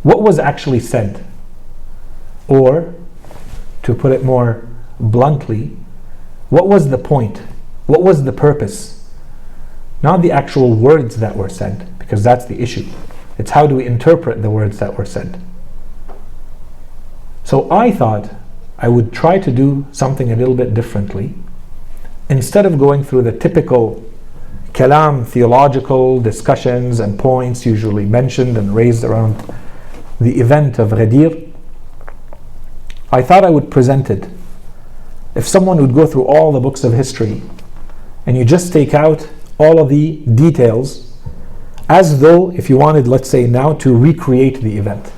What was actually said? Or, to put it more bluntly, what was the point? What was the purpose? Not the actual words that were said, because that's the issue. It's how do we interpret the words that were said. So I thought I would try to do something a little bit differently. Instead of going through the typical kalam, theological discussions and points usually mentioned and raised around the event of Ghadeer, I thought I would present it. If someone would go through all the books of history and you just take out all of the details, as though if you wanted, let's say now, to recreate the event,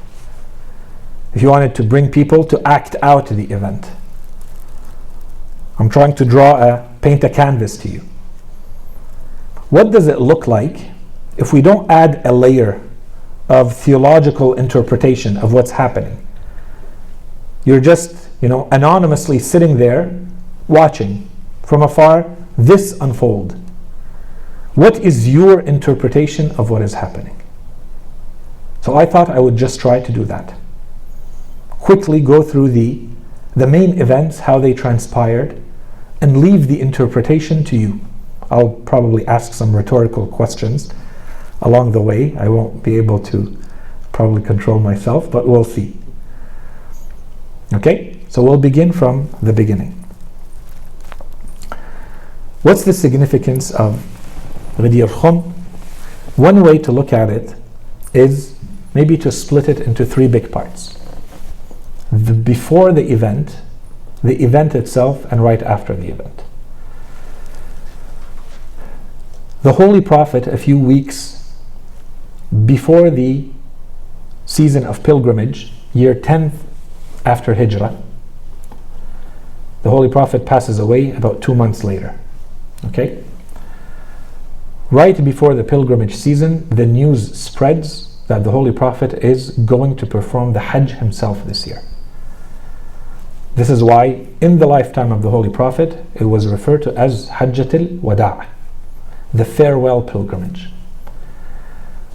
if you wanted to bring people to act out the event. I'm trying to paint a canvas to you. What does it look like if we don't add a layer of theological interpretation of what's happening? You're just, anonymously sitting there watching from afar this unfold. What is your interpretation of what is happening? So I thought I would just try to do that. Quickly go through the main events, how they transpired, and leave the interpretation to you. I'll probably ask some rhetorical questions along the way. I won't be able to probably control myself, but we'll see. Okay, so we'll begin from the beginning. What's the significance of Ghadeer Khum? One way to look at it is maybe to split it into three big parts. Before the event itself, and right after the event. The Holy Prophet, a few weeks before the season of pilgrimage, year 10th after Hijrah, the Holy Prophet passes away about 2 months later. Okay? Right before the pilgrimage season, the news spreads that the Holy Prophet is going to perform the Hajj himself this year. This is why in the lifetime of the Holy Prophet it was referred to as Hajjatul Wada', the farewell pilgrimage.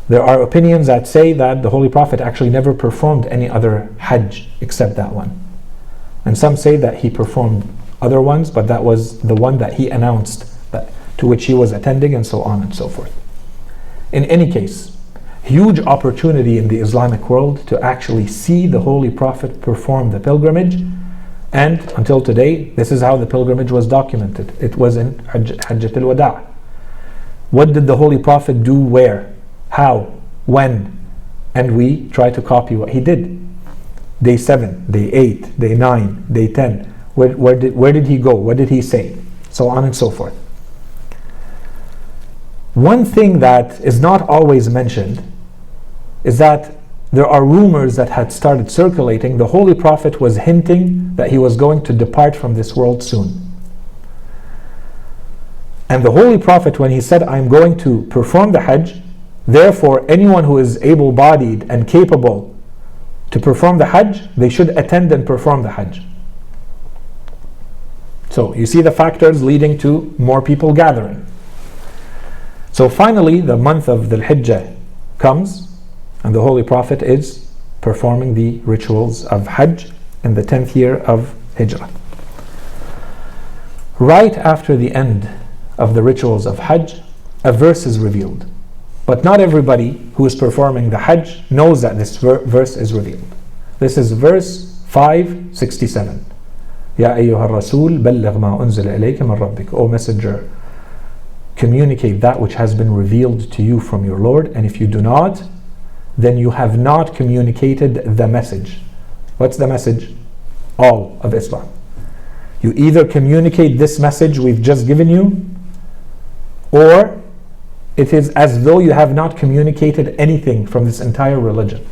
There are opinions that say that the Holy Prophet actually never performed any other Hajj except that one. And some say that he performed other ones, but that was the one that he announced, to which he was attending, and so on and so forth. In any case, huge opportunity in the Islamic world to actually see the Holy Prophet perform the pilgrimage. And until today, this is how the pilgrimage was documented. It was in Hajjatul Wada'. What did the Holy Prophet do where? How? When? And we try to copy what he did. Day 7, day 8, day 9, day 10. Where did he go? What did he say? So on and so forth. One thing that is not always mentioned is that there are rumors that had started circulating. The Holy Prophet was hinting that he was going to depart from this world soon. And the Holy Prophet, when he said, I'm going to perform the Hajj, therefore anyone who is able-bodied and capable to perform the Hajj, they should attend and perform the Hajj. So you see the factors leading to more people gathering. So finally, the month of the Hijjah comes, and the Holy Prophet is performing the rituals of Hajj in the 10th year of Hijrah. Right after the end of the rituals of Hajj, a verse is revealed. But not everybody who is performing the Hajj knows that this verse is revealed. This is verse 567. Ya ayyuha rasul balligh ma unzila ilayka min rabbik. O messenger, communicate that which has been revealed to you from your Lord, and if you do not, then you have not communicated the message. What's the message? All of Islam. You either communicate this message we've just given you, or it is as though you have not communicated anything from this entire religion.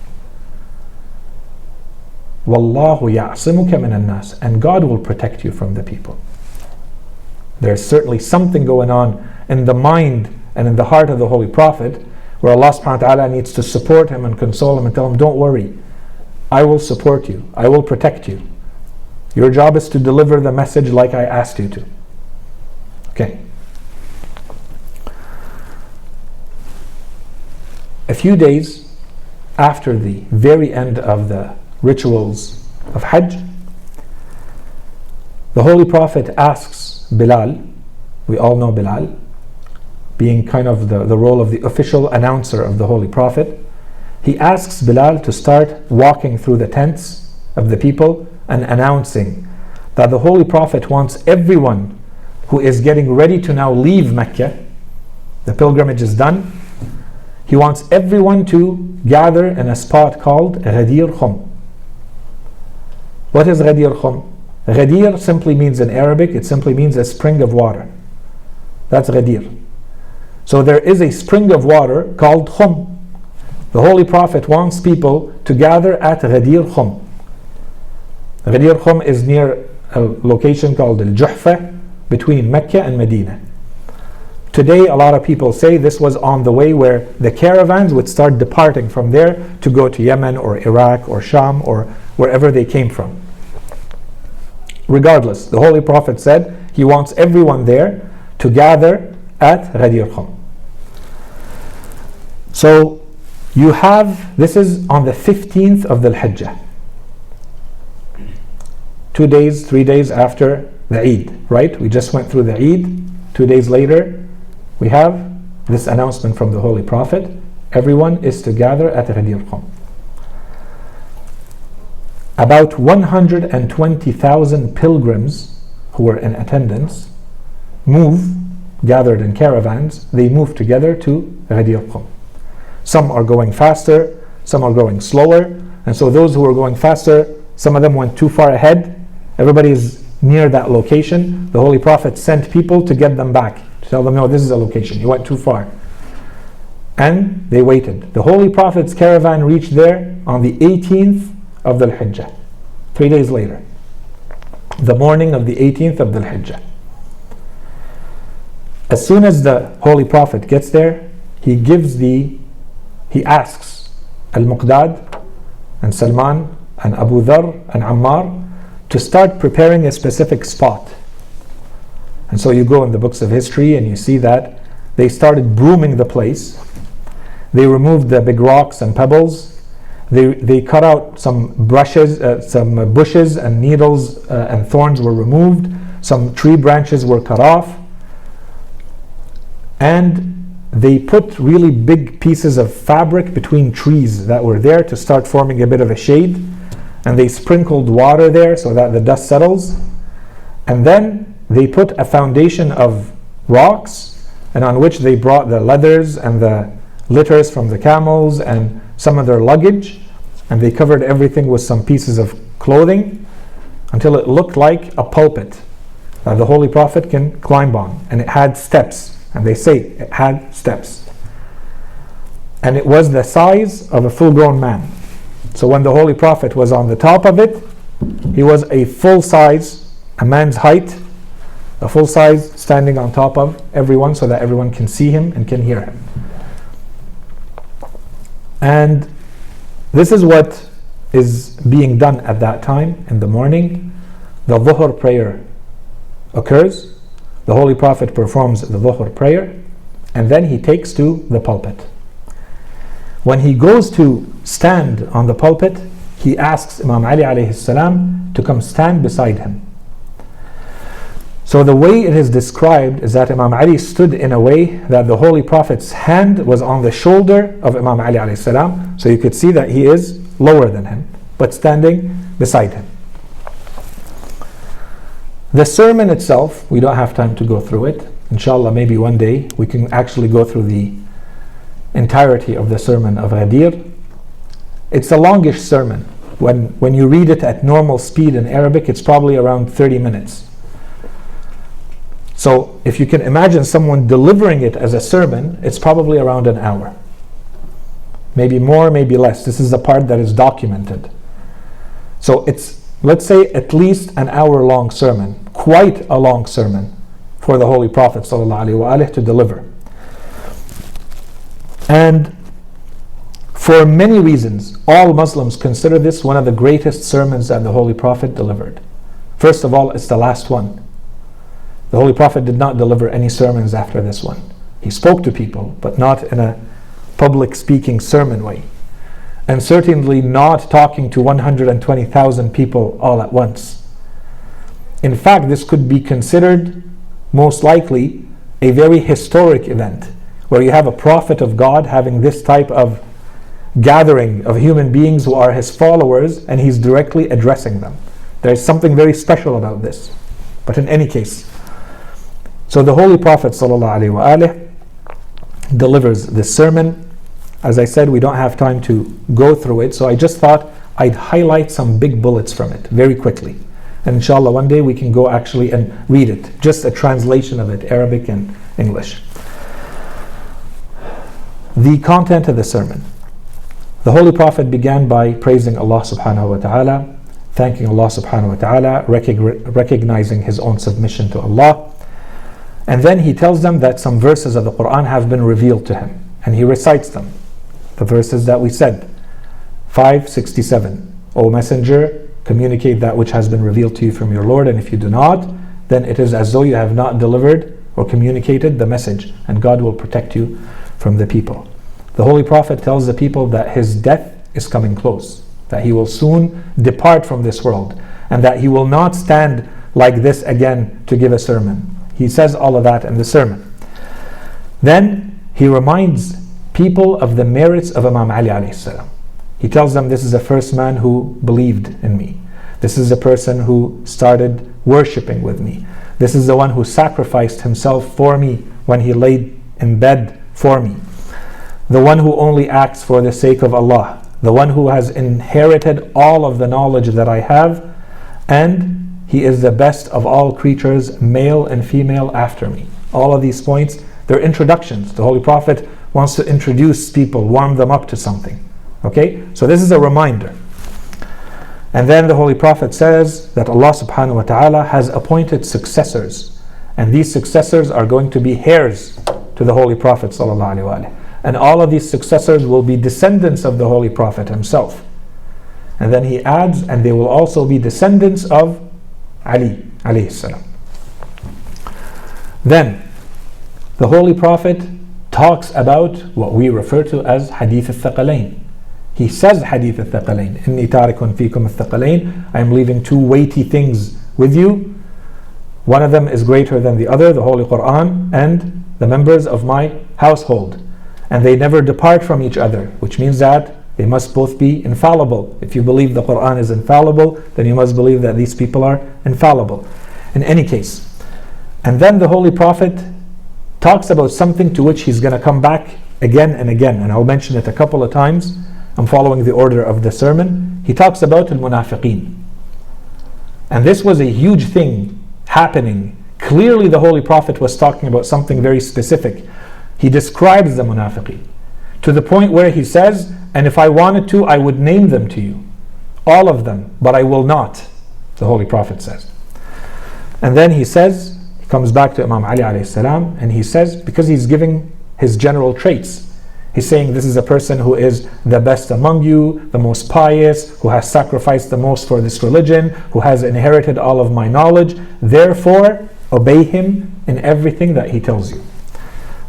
Wallahu ya'simuka min al-nas, and God will protect you from the people. There's certainly something going on in the mind and in the heart of the Holy Prophet, where Allah subhanahu wa ta'ala needs to support him and console him and tell him, don't worry, I will support you, I will protect you. Your job is to deliver the message like I asked you to. Okay. A few days after the very end of the rituals of Hajj, the Holy Prophet asks Bilal, we all know Bilal, being kind of the role of the official announcer of the Holy Prophet, he asks Bilal to start walking through the tents of the people and announcing that the Holy Prophet wants everyone who is getting ready to now leave Mecca, the pilgrimage is done, he wants everyone to gather in a spot called Ghadeer Khum. What is Ghadeer Khum? Ghadeer simply means in Arabic, it simply means a spring of water. That's Ghadeer. So there is a spring of water called Khum. The Holy Prophet wants people to gather at Ghadeer Khum. Ghadeer Khum is near a location called al-Juhfa between Mecca and Medina. Today, a lot of people say this was on the way where the caravans would start departing from there to go to Yemen or Iraq or Sham or wherever they came from. Regardless, the Holy Prophet said he wants everyone there to gather at Ghadeer Khum. So you have, this is on the 15th of the Hijjah. 2 days, 3 days after the Eid, right? We just went through the Eid. 2 days later, we have this announcement from the Holy Prophet. Everyone is to gather at Ghadeer Khum. About 120,000 pilgrims who were in attendance gathered in caravans, they move together to Ghadeer Khum. Some are going faster, some are going slower, and so those who are going faster, some of them went too far ahead. Everybody is near that location. The Holy Prophet sent people to get them back, to tell them, no, this is a location, you went too far. And they waited. The Holy Prophet's caravan reached there on the 18th of the Hijjah, 3 days later, the morning of the 18th of the Hijjah. As soon as the Holy Prophet gets there, he asks Al-Muqdad and Salman and Abu Dharr and Ammar to start preparing a specific spot. And so you go in the books of history and you see that they started brooming the place. They removed the big rocks and pebbles. They cut out some bushes and needles and thorns were removed. Some tree branches were cut off. And they put really big pieces of fabric between trees that were there to start forming a bit of a shade. And they sprinkled water there so that the dust settles. And then they put a foundation of rocks, and on which they brought the leathers and the litters from the camels and some of their luggage, and they covered everything with some pieces of clothing until it looked like a pulpit that the Holy Prophet can climb on. And it had steps, and they say it had steps. And it was the size of a full-grown man. So when the Holy Prophet was on the top of it, he was a full size, a man's height, a full size standing on top of everyone so that everyone can see him and can hear him. And this is what is being done at that time in the morning. The Dhuhr prayer occurs. The Holy Prophet performs the Dhuhr prayer, and then he takes to the pulpit. When he goes to stand on the pulpit, he asks Imam Ali alayhi salam to come stand beside him. So the way it is described is that Imam Ali stood in a way that the Holy Prophet's hand was on the shoulder of Imam Ali alayhi salam, so you could see that he is lower than him, but standing beside him. The sermon itself, we don't have time to go through it. Inshallah, maybe one day we can actually go through the entirety of the sermon of Ghadeer. It's a longish sermon. When you read it at normal speed in Arabic, it's probably around 30 minutes. So if you can imagine someone delivering it as a sermon, it's probably around an hour. Maybe more, maybe less. This is the part that is documented. So it's, let's say, at least an hour-long sermon, quite a long sermon for the Holy Prophet ﷺ to deliver. And for many reasons, all Muslims consider this one of the greatest sermons that the Holy Prophet delivered. First of all, it's the last one. The Holy Prophet did not deliver any sermons after this one. He spoke to people, but not in a public speaking sermon way. And certainly not talking to 120,000 people all at once. In fact, this could be considered most likely a very historic event, where you have a prophet of God having this type of gathering of human beings who are his followers, and he's directly addressing them. There's something very special about this. But in any case, so the Holy Prophet ﷺ delivers this sermon. As I said, we don't have time to go through it, so I just thought I'd highlight some big bullets from it very quickly. And inshallah, one day we can go actually and read it, just a translation of it, Arabic and English. The content of the sermon. The Holy Prophet began by praising Allah subhanahu wa ta'ala, thanking Allah subhanahu wa ta'ala, recognizing his own submission to Allah. And then he tells them that some verses of the Quran have been revealed to him, and he recites them. The verses that we said, 567, O Messenger, communicate that which has been revealed to you from your Lord, and if you do not, then it is as though you have not delivered or communicated the message, and God will protect you from the people. The Holy Prophet tells the people that his death is coming close, that he will soon depart from this world, and that he will not stand like this again to give a sermon. He says all of that in the sermon. Then he reminds people of the merits of Imam Ali alayhi salam. He tells them, this is the first man who believed in me. This is the person who started worshipping with me. This is the one who sacrificed himself for me when he laid in bed for me. The one who only acts for the sake of Allah. The one who has inherited all of the knowledge that I have, and he is the best of all creatures, male and female, after me. All of these points, they're introductions. The Holy Prophet wants to introduce people, warm them up to something. Okay? So this is a reminder. And then the Holy Prophet says that Allah subhanahu wa ta'ala has appointed successors. And these successors are going to be heirs to the Holy Prophet sallallahu alaihi wasallam. And all of these successors will be descendants of the Holy Prophet himself. And then he adds, and they will also be descendants of Ali alayhi salam. Then the Holy Prophet talks about what we refer to as Hadith al-Thaqalain. He says Hadith al-Thaqalain, Inni tarikun fikum al-Thaqalain, I am leaving two weighty things with you. One of them is greater than the other, the Holy Quran and the members of my household. And they never depart from each other, which means that they must both be infallible. If you believe the Quran is infallible, then you must believe that these people are infallible. In any case. And then the Holy Prophet talks about something to which he's going to come back again and again. And I'll mention it a couple of times. I'm following the order of the sermon. He talks about al-munafiqeen. And this was a huge thing happening. Clearly the Holy Prophet was talking about something very specific. He describes the munafiqeen to the point where he says, and if I wanted to, I would name them to you, all of them, but I will not, the Holy Prophet says. And then he says, he comes back to Imam Ali alayhi salam, and he says, because he's giving his general traits, he's saying this is a person who is the best among you, the most pious, who has sacrificed the most for this religion, who has inherited all of my knowledge, therefore obey him in everything that he tells you.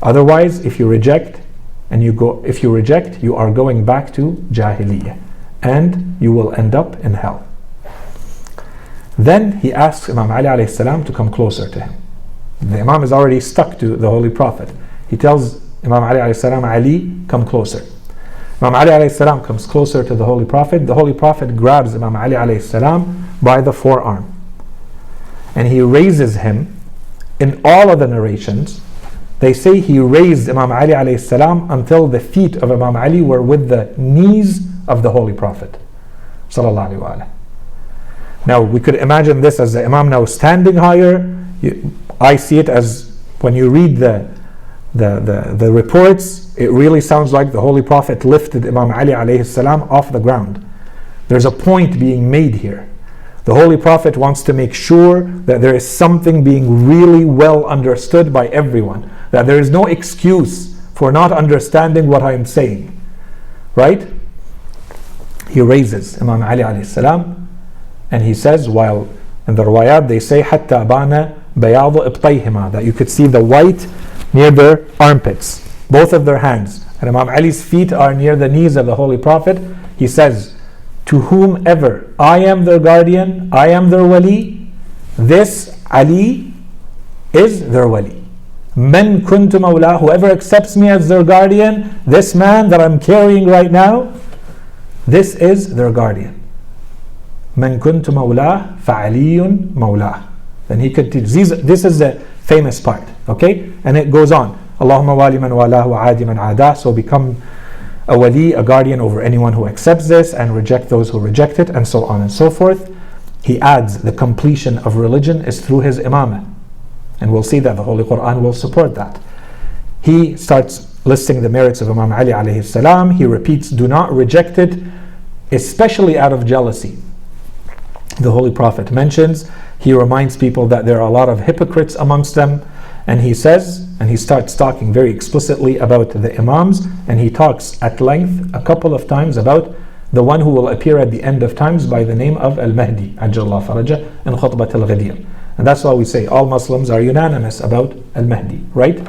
Otherwise, if you reject, you are going back to Jahiliyyah, and you will end up in hell. Then he asks Imam Ali alayhi salam to come closer to him. The Imam is already stuck to the Holy Prophet. He tells Imam Ali alayhi salam, Ali, come closer. Imam Ali alayhi salam comes closer to the Holy Prophet. The Holy Prophet grabs Imam Ali alayhi salam by the forearm, and he raises him. In all of the narrations, they say he raised Imam Ali alayhi salam until the feet of Imam Ali were with the knees of the Holy Prophet sallallahu alaihi wasallam. Now we could imagine this as the Imam now standing higher. I see it as when you read the reports, it really sounds like the Holy Prophet lifted Imam Ali alayhi salam off the ground. There's a point being made here. The Holy Prophet wants to make sure that there is something being really well understood by everyone, that there is no excuse for not understanding what I am saying. Right? He raises Imam Ali alayhi salam, and he says, while in the riwayat they say حتى بان بياض إبطيهما, that you could see the white near their armpits, both of their hands, and Imam Ali's feet are near the knees of the Holy Prophet. He says, to whomever I am their guardian, I am their wali, this Ali is their wali. Men kuntu mawla, whoever accepts me as their guardian, this man that I'm carrying right now, this is their guardian. Men kuntu mawla fa'aliyun mawla. Then he continues. This is the famous part, okay? And it goes on. Allahumma wali man walahu adi man adah. So become a wali, a guardian over anyone who accepts this, and reject those who reject it, and so on and so forth. He adds the completion of religion is through his imamah. And we'll see that the Holy Quran will support that. He starts listing the merits of Imam Ali alayhi salam. He repeats, do not reject it, especially out of jealousy. The Holy Prophet mentions, he reminds people that there are a lot of hypocrites amongst them, and he says, and he starts talking very explicitly about the Imams, and he talks at length a couple of times about the one who will appear at the end of times by the name of al-Mahdi, Ajjallahu Faraja, in Khutbat al-Ghadeer. And that's why we say all Muslims are unanimous about al-Mahdi, right?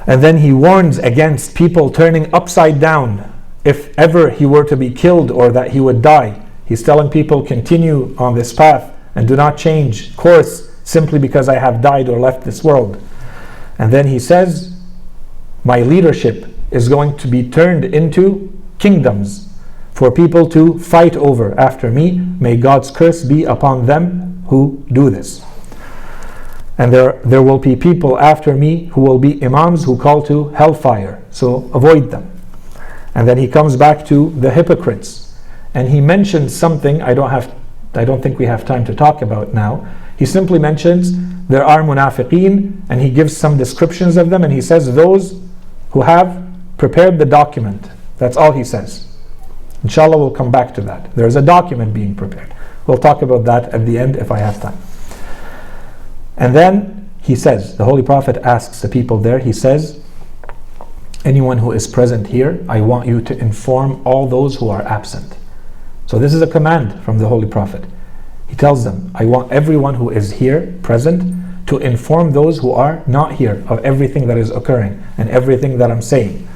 And then he warns against people turning upside down if ever he were to be killed or that he would die. He's telling people, continue on this path and do not change course simply because I have died or left this world. And then he says, my leadership is going to be turned into kingdoms for people to fight over after me. May God's curse be upon them who do this. And there will be people after me who will be imams who call to hellfire, so avoid them. And then he comes back to the hypocrites, and he mentions something I don't think we have time to talk about now. He simply mentions there are munafiqeen, and he gives some descriptions of them, and he says those who have prepared the document. That's all he says. Inshallah, we'll come back to that. There's a document being prepared. We'll talk about that at the end if I have time. And then he says, the Holy Prophet asks the people there, he says, anyone who is present here, I want you to inform all those who are absent. So this is a command from the Holy Prophet. He tells them, I want everyone who is here present to inform those who are not here of everything that is occurring and everything that I'm saying.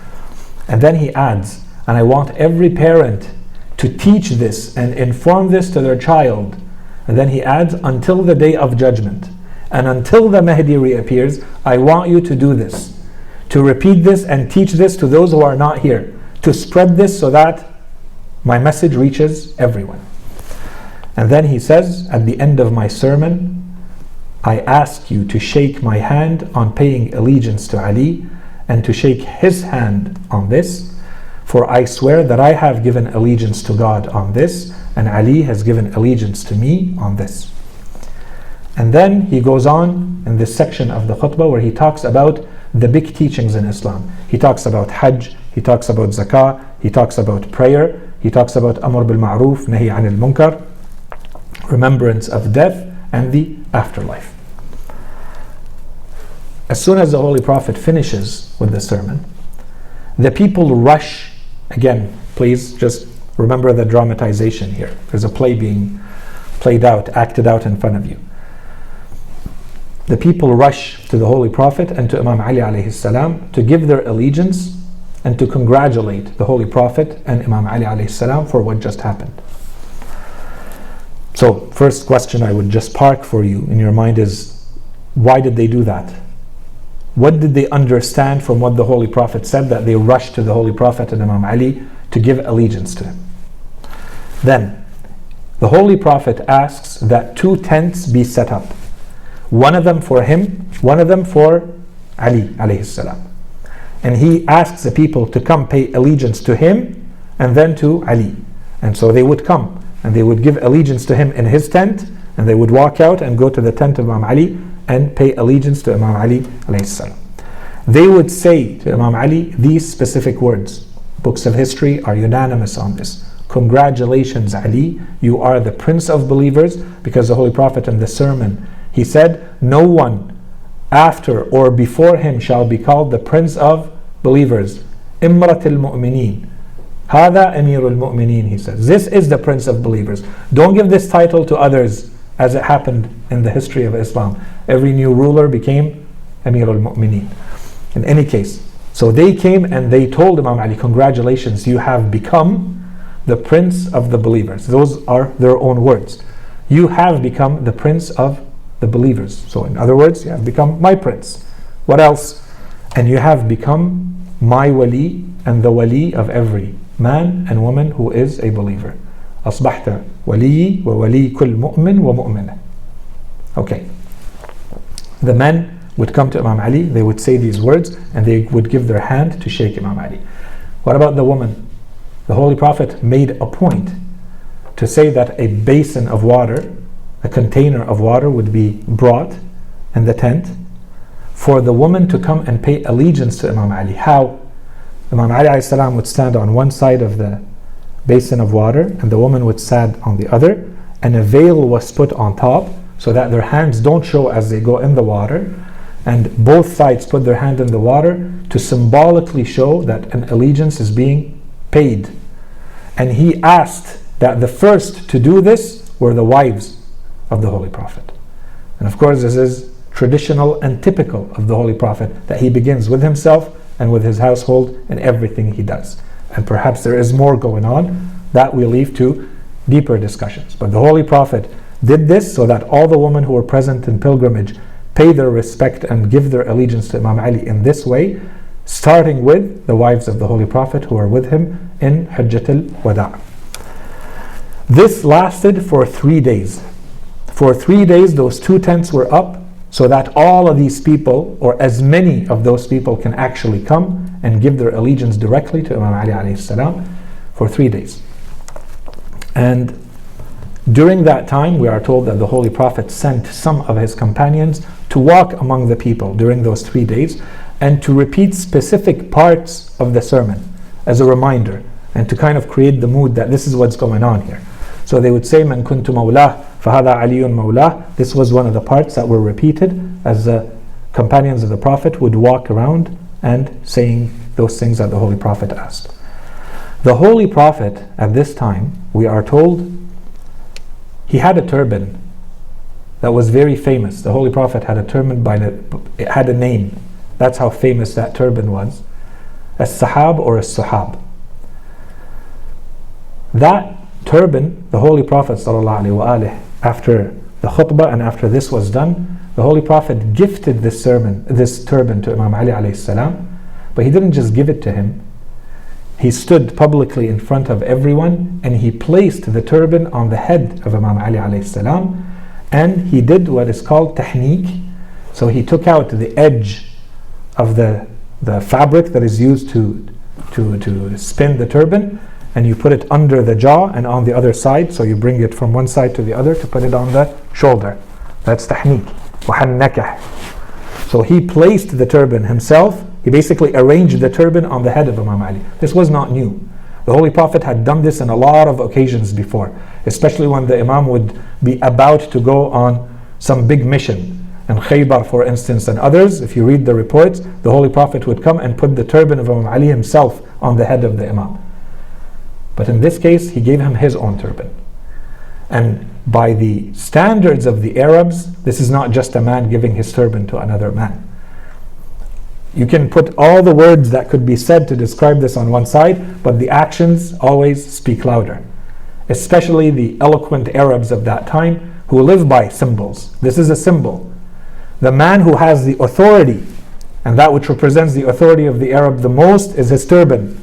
And then he adds, and I want every parent to teach this and inform this to their child. And then he adds, until the day of judgment and until the Mahdi reappears, I want you to do this, to repeat this and teach this to those who are not here, to spread this so that my message reaches everyone. And then he says, at the end of my sermon, I ask you to shake my hand on paying allegiance to Ali and to shake his hand on this. For I swear that I have given allegiance to God on this, and Ali has given allegiance to me on this. And then he goes on in this section of the khutbah where he talks about the big teachings in Islam. He talks about Hajj, he talks about Zakah, he talks about prayer, he talks about Amr bil Ma'ruf, Nahi anil Munkar, remembrance of death, and the afterlife. As soon as the Holy Prophet finishes with the sermon, the people rush. Again, please just remember the dramatization here. There's a play being played out, acted out in front of you. The people rush to the Holy Prophet and to Imam Ali alayhi salam to give their allegiance and to congratulate the Holy Prophet and Imam Ali alayhi salam for what just happened. So, first question I would just park for you in your mind is, why did they do that? What did they understand from what the Holy Prophet said that they rushed to the Holy Prophet and Imam Ali to give allegiance to him? Then, the Holy Prophet asks that 2 tents be set up. One of them for him, one of them for Ali alayhi salam. And he asks the people to come pay allegiance to him and then to Ali. And so they would come and they would give allegiance to him in his tent, and they would walk out and go to the tent of Imam Ali and pay allegiance to Imam Ali alayhi salam. They would say to Imam Ali these specific words. Books of history are unanimous on this. Congratulations, Ali, you are the prince of believers, because the Holy Prophet in the sermon, he said, no one after or before him shall be called the prince of believers. Imrat al-mu'mineen. Hada Amir al-mu'mineen, he says. This is the prince of believers. Don't give this title to others, as it happened in the history of Islam. Every new ruler became Amir al-mu'mineen. In any case, so they came and they told Imam Ali, congratulations, you have become the prince of the believers. Those are their own words. you have become the prince of the believers. So in other words, you have become my prince. What else? And you have become my wali and the wali of every man and woman who is a believer. أصبحت ولي وولي كل مؤمن ومؤمنة. Okay. The men would come to Imam Ali, they would say these words, and they would give their hand to shake Imam Ali. What about the woman? The Holy Prophet made a point to say that a basin of water, a container of water, would be brought in the tent for the woman to come and pay allegiance to Imam Ali. How? Imam Ali alayhi salam would stand on one side of the basin of water and the woman would stand on the other, and a veil was put on top so that their hands don't show as they go in the water, and both sides put their hand in the water to symbolically show that an allegiance is being paid. And he asked that the first to do this were the wives of the Holy Prophet. And of course, this is traditional and typical of the Holy Prophet, that he begins with himself and with his household in everything he does. And perhaps there is more going on that we leave to deeper discussions. But the Holy Prophet did this so that all the women who were present in pilgrimage pay their respect and give their allegiance to Imam Ali in this way, starting with the wives of the Holy Prophet who are with him in Hajjat al-Wada'. This lasted for 3 days. For 3 days, those two tents were up so that all of these people, or as many of those people, can actually come and give their allegiance directly to Imam Ali alayhi salam for 3 days. And during that time, we are told that the Holy Prophet sent some of his companions to walk among the people during those 3 days and to repeat specific parts of the sermon as a reminder and to kind of create the mood that this is what's going on here. So they would say, "Man kuntu mawlah, fahada aliyun mawlah." This was one of the parts that were repeated as the companions of the Prophet would walk around and saying those things that the Holy Prophet asked. The Holy Prophet at this time, we are told, he had a turban that was very famous. The Holy Prophet had a turban it had a name. That's how famous that turban was. As-sahab or as-suhab. That turban, the Holy Prophet ﷺ, after the khutbah and after this was done, the Holy Prophet gifted this turban to Imam Ali alayhi salam, but he didn't just give it to him. He stood publicly in front of everyone and he placed the turban on the head of Imam Ali alayhi salam, and he did what is called tahniq. So he took out the edge of the fabric that is used to spin the turban, and you put it under the jaw and on the other side, so you bring it from one side to the other to put it on the shoulder. That's tahniq. وَحَنَّكَهْ. So he placed the turban himself. He basically arranged the turban on the head of Imam Ali. This was not new. The Holy Prophet had done this in a lot of occasions before, especially when the Imam would be about to go on some big mission. In Khaybar, for instance, and others, if you read the reports, the Holy Prophet would come and put the turban of Imam Ali himself on the head of the Imam. But in this case, he gave him his own turban. And by the standards of the Arabs, this is not just a man giving his turban to another man. You can put all the words that could be said to describe this on one side, but the actions always speak louder. Especially the eloquent Arabs of that time who live by symbols. This is a symbol. The man who has the authority, and that which represents the authority of the Arab the most, is his turban.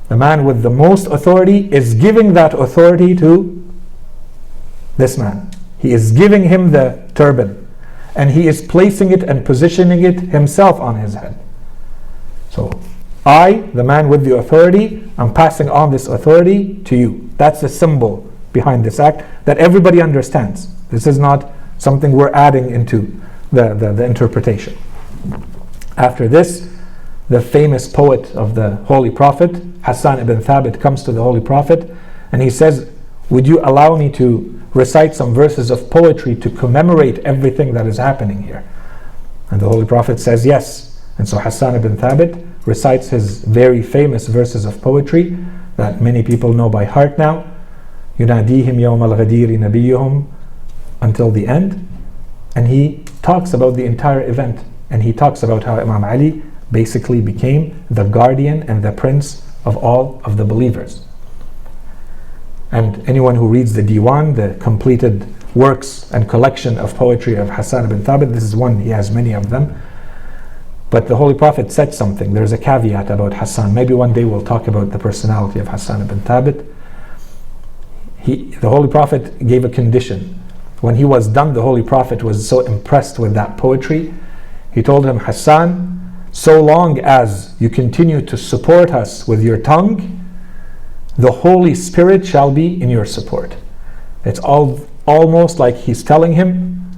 The man with the most authority is giving that authority to this man. He is giving him the turban, and he is placing it and positioning it himself on his head. So, I, the man with the authority, I'm passing on this authority to you. That's the symbol behind this act that everybody understands. This is not something we're adding into the interpretation. After this, the famous poet of the Holy Prophet, Hassan ibn Thabit, comes to the Holy Prophet and he says, "Would you allow me to recite some verses of poetry to commemorate everything that is happening here?" And the Holy Prophet says yes. And so Hassan ibn Thabit recites his very famous verses of poetry that many people know by heart now. يُنَادِيهِمْ يَوْمَ الْغَدِيرِ نَبِيُّهُمْ, until the end. And he talks about the entire event. And he talks about how Imam Ali basically became the guardian and the prince of all of the believers. And anyone who reads the Diwan, the completed works and collection of poetry of Hassan ibn Thabit, this is one, he has many of them. But the Holy Prophet said something, there's a caveat about Hassan. Maybe one day we'll talk about the personality of Hassan ibn Thabit. The Holy Prophet gave a condition. When he was done, the Holy Prophet was so impressed with that poetry. He told him, Hassan, so long as you continue to support us with your tongue, the Holy Spirit shall be in your support. It's almost like he's telling him,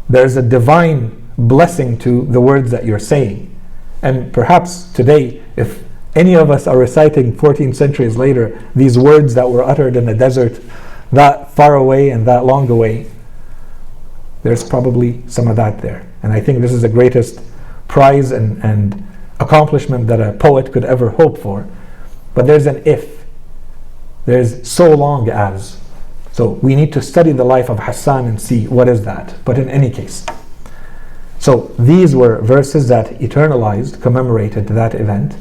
there's a divine blessing to the words that you're saying. And perhaps today, if any of us are reciting 14 centuries later these words that were uttered in a desert that far away and that long away, there's probably some of that there. And I think this is the greatest prize and accomplishment that a poet could ever hope for. But there's an if. There's so long as. So we need to study the life of Hassan and see what is that. But in any case, so these were verses that eternalized, commemorated that event.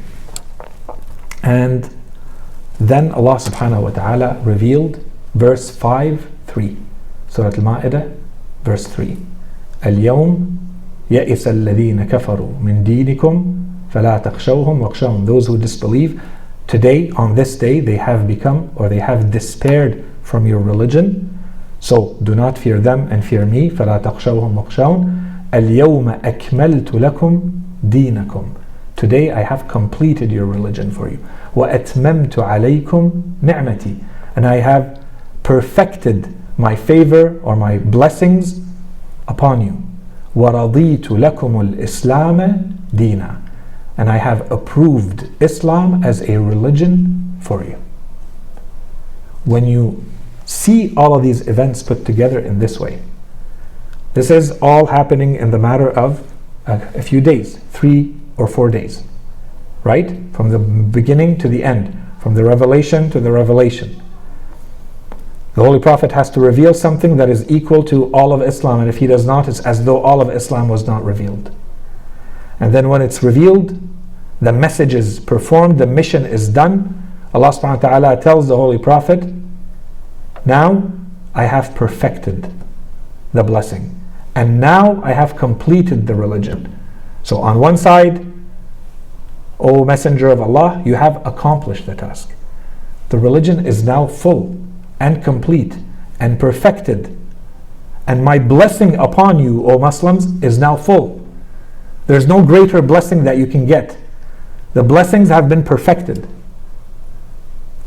And then Allah subhanahu wa ta'ala revealed verse 5:3, Surah Al-Ma'idah, verse 3. اليوم يئس الذين كفروا من دينكم فلا تخشوهم واخشون. Those who disbelieve, today, on this day, they have become, or they have despaired from your religion. So do not fear them and fear me. فلا تخشوهم واخشون. اليوم أكملت لكم دينكم. Today I have completed your religion for you. وأتممت عليكم نعمتي. And I have perfected my favor or my blessings upon you. وَرَضِيتُ لَكُمُ الْإِسْلَامَ دِينًا. And I have approved Islam as a religion for you. When you see all of these events put together in this way, this is all happening in the matter of a few days, 3 or 4 days, right? From the beginning to the end, from the revelation to the revelation. The Holy Prophet has to reveal something that is equal to all of Islam, and if he does not, it's as though all of Islam was not revealed. And then when it's revealed, the message is performed, the mission is done. Allah subhanahu wa ta'ala tells the Holy Prophet, now I have perfected the blessing, and now I have completed the religion. So on one side, O Messenger of Allah, you have accomplished the task. The religion is now full and complete and perfected, and my blessing upon you, O Muslims, is now full. There's no greater blessing that you can get. The blessings have been perfected.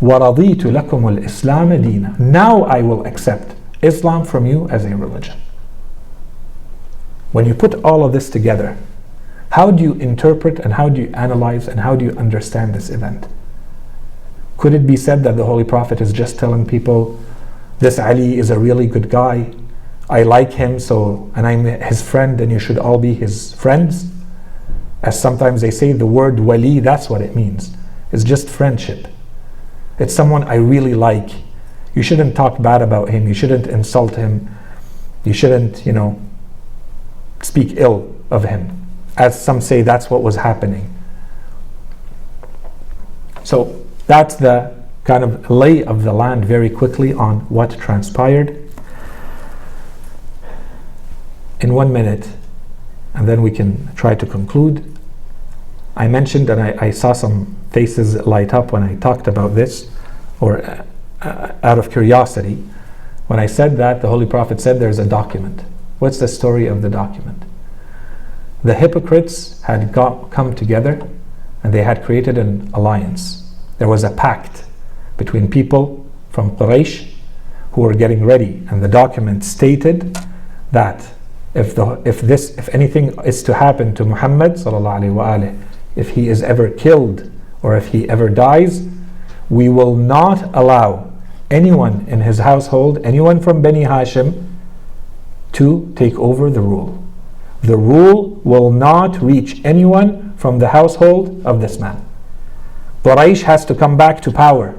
وَرَضِيتُ لَكُمُ الْإِسْلَامَ دِينًا. Now I will accept Islam from you as a religion. When you put all of this together, how do you interpret and how do you analyze and how do you understand this event? Could it be said that the Holy Prophet is just telling people, this Ali is a really good guy, I like him, so, and I'm his friend and you should all be his friends? As sometimes they say, the word wali, that's what it means. It's just friendship. It's someone I really like. You shouldn't talk bad about him, you shouldn't insult him, you shouldn't, speak ill of him. As some say, that's what was happening. So that's the kind of lay of the land very quickly on what transpired. In 1 minute, and then we can try to conclude. I mentioned, and I saw some faces light up when I talked about this, or out of curiosity, when I said that the Holy Prophet said there's a document. What's the story of the document? The hypocrites had come together and they had created an alliance. There was a pact between people from Quraysh who were getting ready, and the document stated that if anything is to happen to Muhammad sallallahu alaihi wasallam, if he is ever killed or if he ever dies, we will not allow anyone in his household, anyone from Bani Hashim, to take over the rule. The rule will not reach anyone from the household of this man. Quraysh has to come back to power.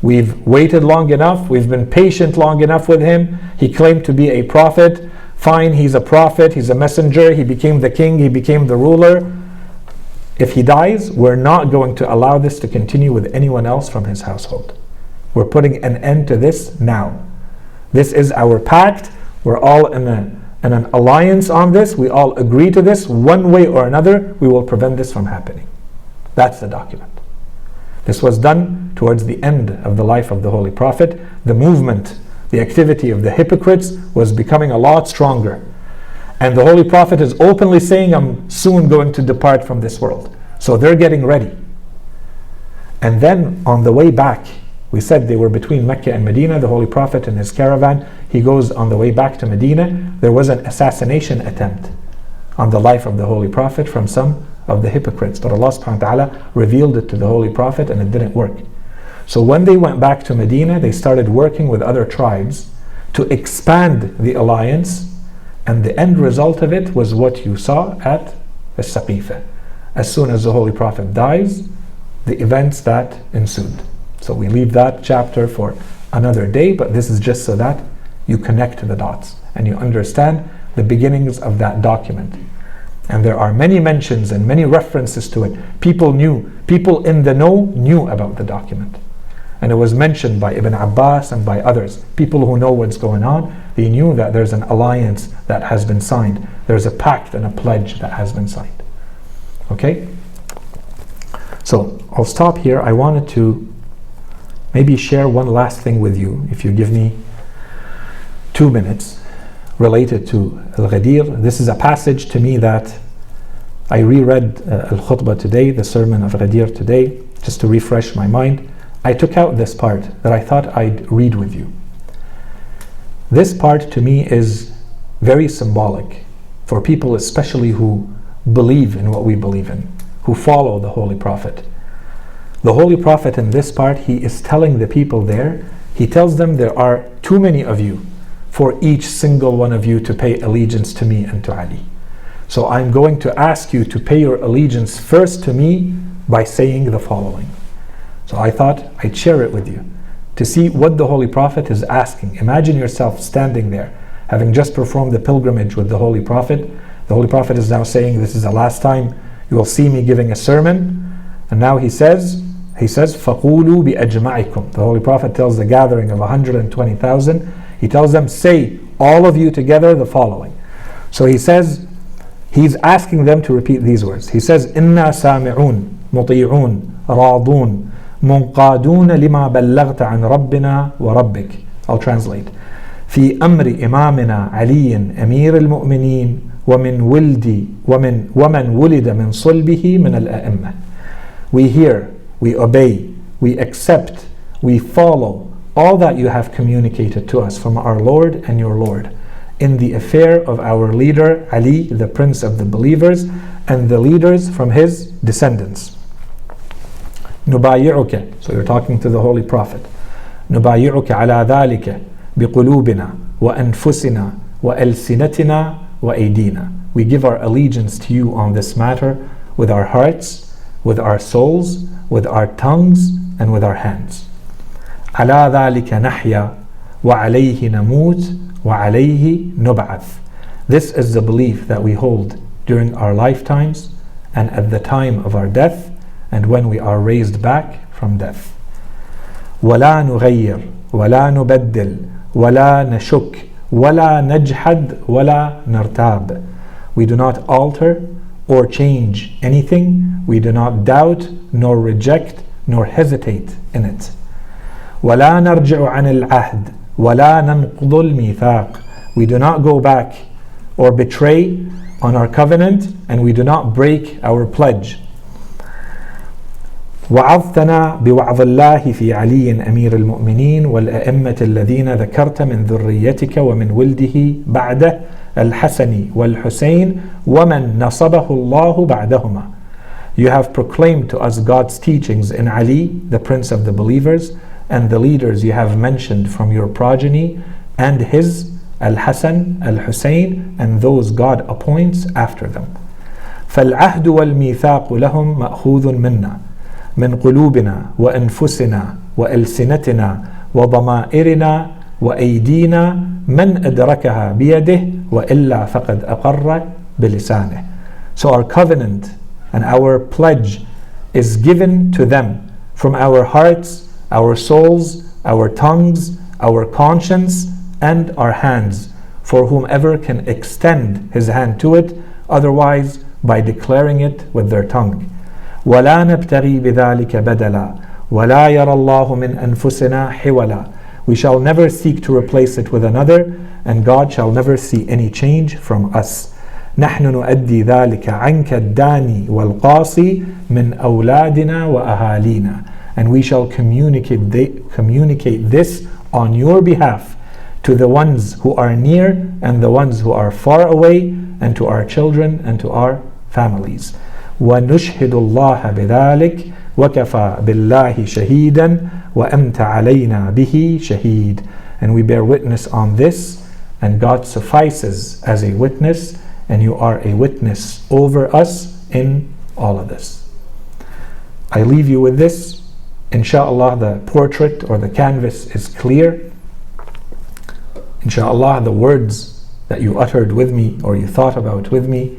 We've waited long enough, we've been patient long enough with him. He claimed to be a prophet. Fine, he's a prophet, he's a messenger, he became the king, he became the ruler. If he dies, we're not going to allow this to continue with anyone else from his household. We're putting an end to this now. This is our pact. We're all in an alliance on this. We all agree to this. One way or another, we will prevent this from happening. That's the document. This was done towards the end of the life of the Holy Prophet. The movement, the activity of the hypocrites was becoming a lot stronger. And the Holy Prophet is openly saying, I'm soon going to depart from this world. So they're getting ready. And then on the way back, we said they were between Mecca and Medina, the Holy Prophet and his caravan. He goes on the way back to Medina. There was an assassination attempt on the life of the Holy Prophet from some of the hypocrites. But Allah subhanahu wa ta'ala revealed it to the Holy Prophet and it didn't work. So when they went back to Medina, they started working with other tribes to expand the alliance. And the end result of it was what you saw at As-Saqifa. As soon as the Holy Prophet dies, the events that ensued. So we leave that chapter for another day, but this is just so that you connect the dots and you understand the beginnings of that document. And there are many mentions and many references to it. People in the know knew about the document. And it was mentioned by Ibn Abbas and by others. People who know what's going on, they knew that there's an alliance that has been signed. There's a pact and a pledge that has been signed. Okay? So I'll stop here. I wanted to maybe share one last thing with you, if you give me 2 minutes, related to Al-Ghadeer. This is a passage to me that I reread Al-Khutbah today, the sermon of Ghadeer today, just to refresh my mind. I took out this part that I thought I'd read with you. This part to me is very symbolic for people especially who believe in what we believe in, who follow the Holy Prophet. The Holy Prophet in this part, he is telling the people there, he tells them there are too many of you for each single one of you to pay allegiance to me and to Ali. So I'm going to ask you to pay your allegiance first to me by saying the following. So I thought I'd share it with you to see what the Holy Prophet is asking. Imagine yourself standing there, having just performed the pilgrimage with the Holy Prophet. The Holy Prophet is now saying, this is the last time you will see me giving a sermon. And now he says, فَقُولُوا بِأَجْمَعِكُمْ. The Holy Prophet tells the gathering of 120,000, he tells them, say, all of you together, the following. So he says, he's asking them to repeat these words. He says, إِنَّا سَامِعُونَ مُطِيعُونَ رَاضُونَ منقادون لما بلغت عن ربنا وربك. I'll translate. في أمر إمامنا علي أمير المؤمنين ومن ومن ولد من صلبه من الأئمة. We hear, we obey, we accept, we follow all that you have communicated to us from our Lord and your Lord in the affair of our leader Ali, the prince of the believers, and the leaders from his descendants. نبايعك, so you're talking to the Holy Prophet. نبايعك على ذلك بقلوبنا وأنفسنا وألسنتنا وأيدينا. We give our allegiance to you on this matter with our hearts, with our souls, with our tongues, and with our hands. على ذلك نحيا وعليه نموت وعليه نبعث. This is the belief that we hold during our lifetimes and at the time of our death and when we are raised back from death. ولا نغير ولا نبدل ولا نشك ولا نجحد ولا نرتاب. We do not alter or change anything. We do not doubt nor reject nor hesitate in it. ولا نرجع عن العهد ولا ننقض الميثاق. We do not go back or betray on our covenant, and we do not break our pledge. وعظتنا بوعظ الله في علي أمير المؤمنين والأئمة الذين ذكرت من ذريتك ومن ولده بعده الحسني والحسين ومن نصبه الله بعدهما. You have proclaimed to us God's teachings in Ali, the prince of the believers, and the leaders you have mentioned from your progeny, and his al-Hasan, al-Husayn, and those God appoints after them. فالعهد والميثاق لهم مأخوذ منا من قلوبنا وأنفسنا وألسنتنا وضمائرنا وأيدينا من أدركها بيده وإلا فقد أقر بلسانه. So our covenant and our pledge is given to them from our hearts, our souls, our tongues, our conscience, and our hands, for whomever can extend his hand to it, otherwise by declaring it with their tongue. وَلَا نَبْتَغِي بِذَلِكَ بَدَلًا وَلَا يَرَى اللَّهُ مِنْ أَنفُسِنَا حِوَلًا. We shall never seek to replace it with another, and God shall never see any change from us. نحن نؤدي ذلك عنك الداني والقاصي من أولادنا وأهالينا. And we shall communicate this on your behalf to the ones who are near and the ones who are far away, and to our children and to our families. وَنُشْهِدُ اللَّهَ بِذَلِكَ وَكَفَى بِاللَّهِ شَهِيدًا وَأَنْتَ عَلَيْنَا بِهِ شَهِيدٌ. And we bear witness on this, and God suffices as a witness, and you are a witness over us in all of this. I leave you with this. Insha'Allah, the portrait or the canvas is clear. Insha'Allah, the words that you uttered with me or you thought about with me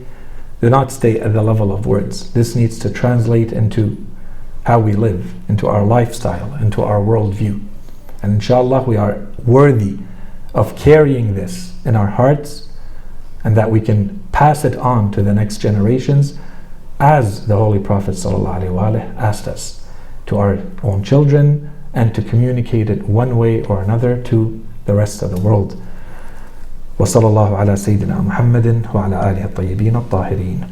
do not stay at the level of words. This needs to translate into how we live, into our lifestyle, into our worldview. And inshallah, we are worthy of carrying this in our hearts, and that we can pass it on to the next generations, as the Holy Prophet ﷺ asked us, to our own children, and to communicate it one way or another to the rest of the world. وصلى الله على سيدنا محمد وعلى آله الطيبين الطاهرين.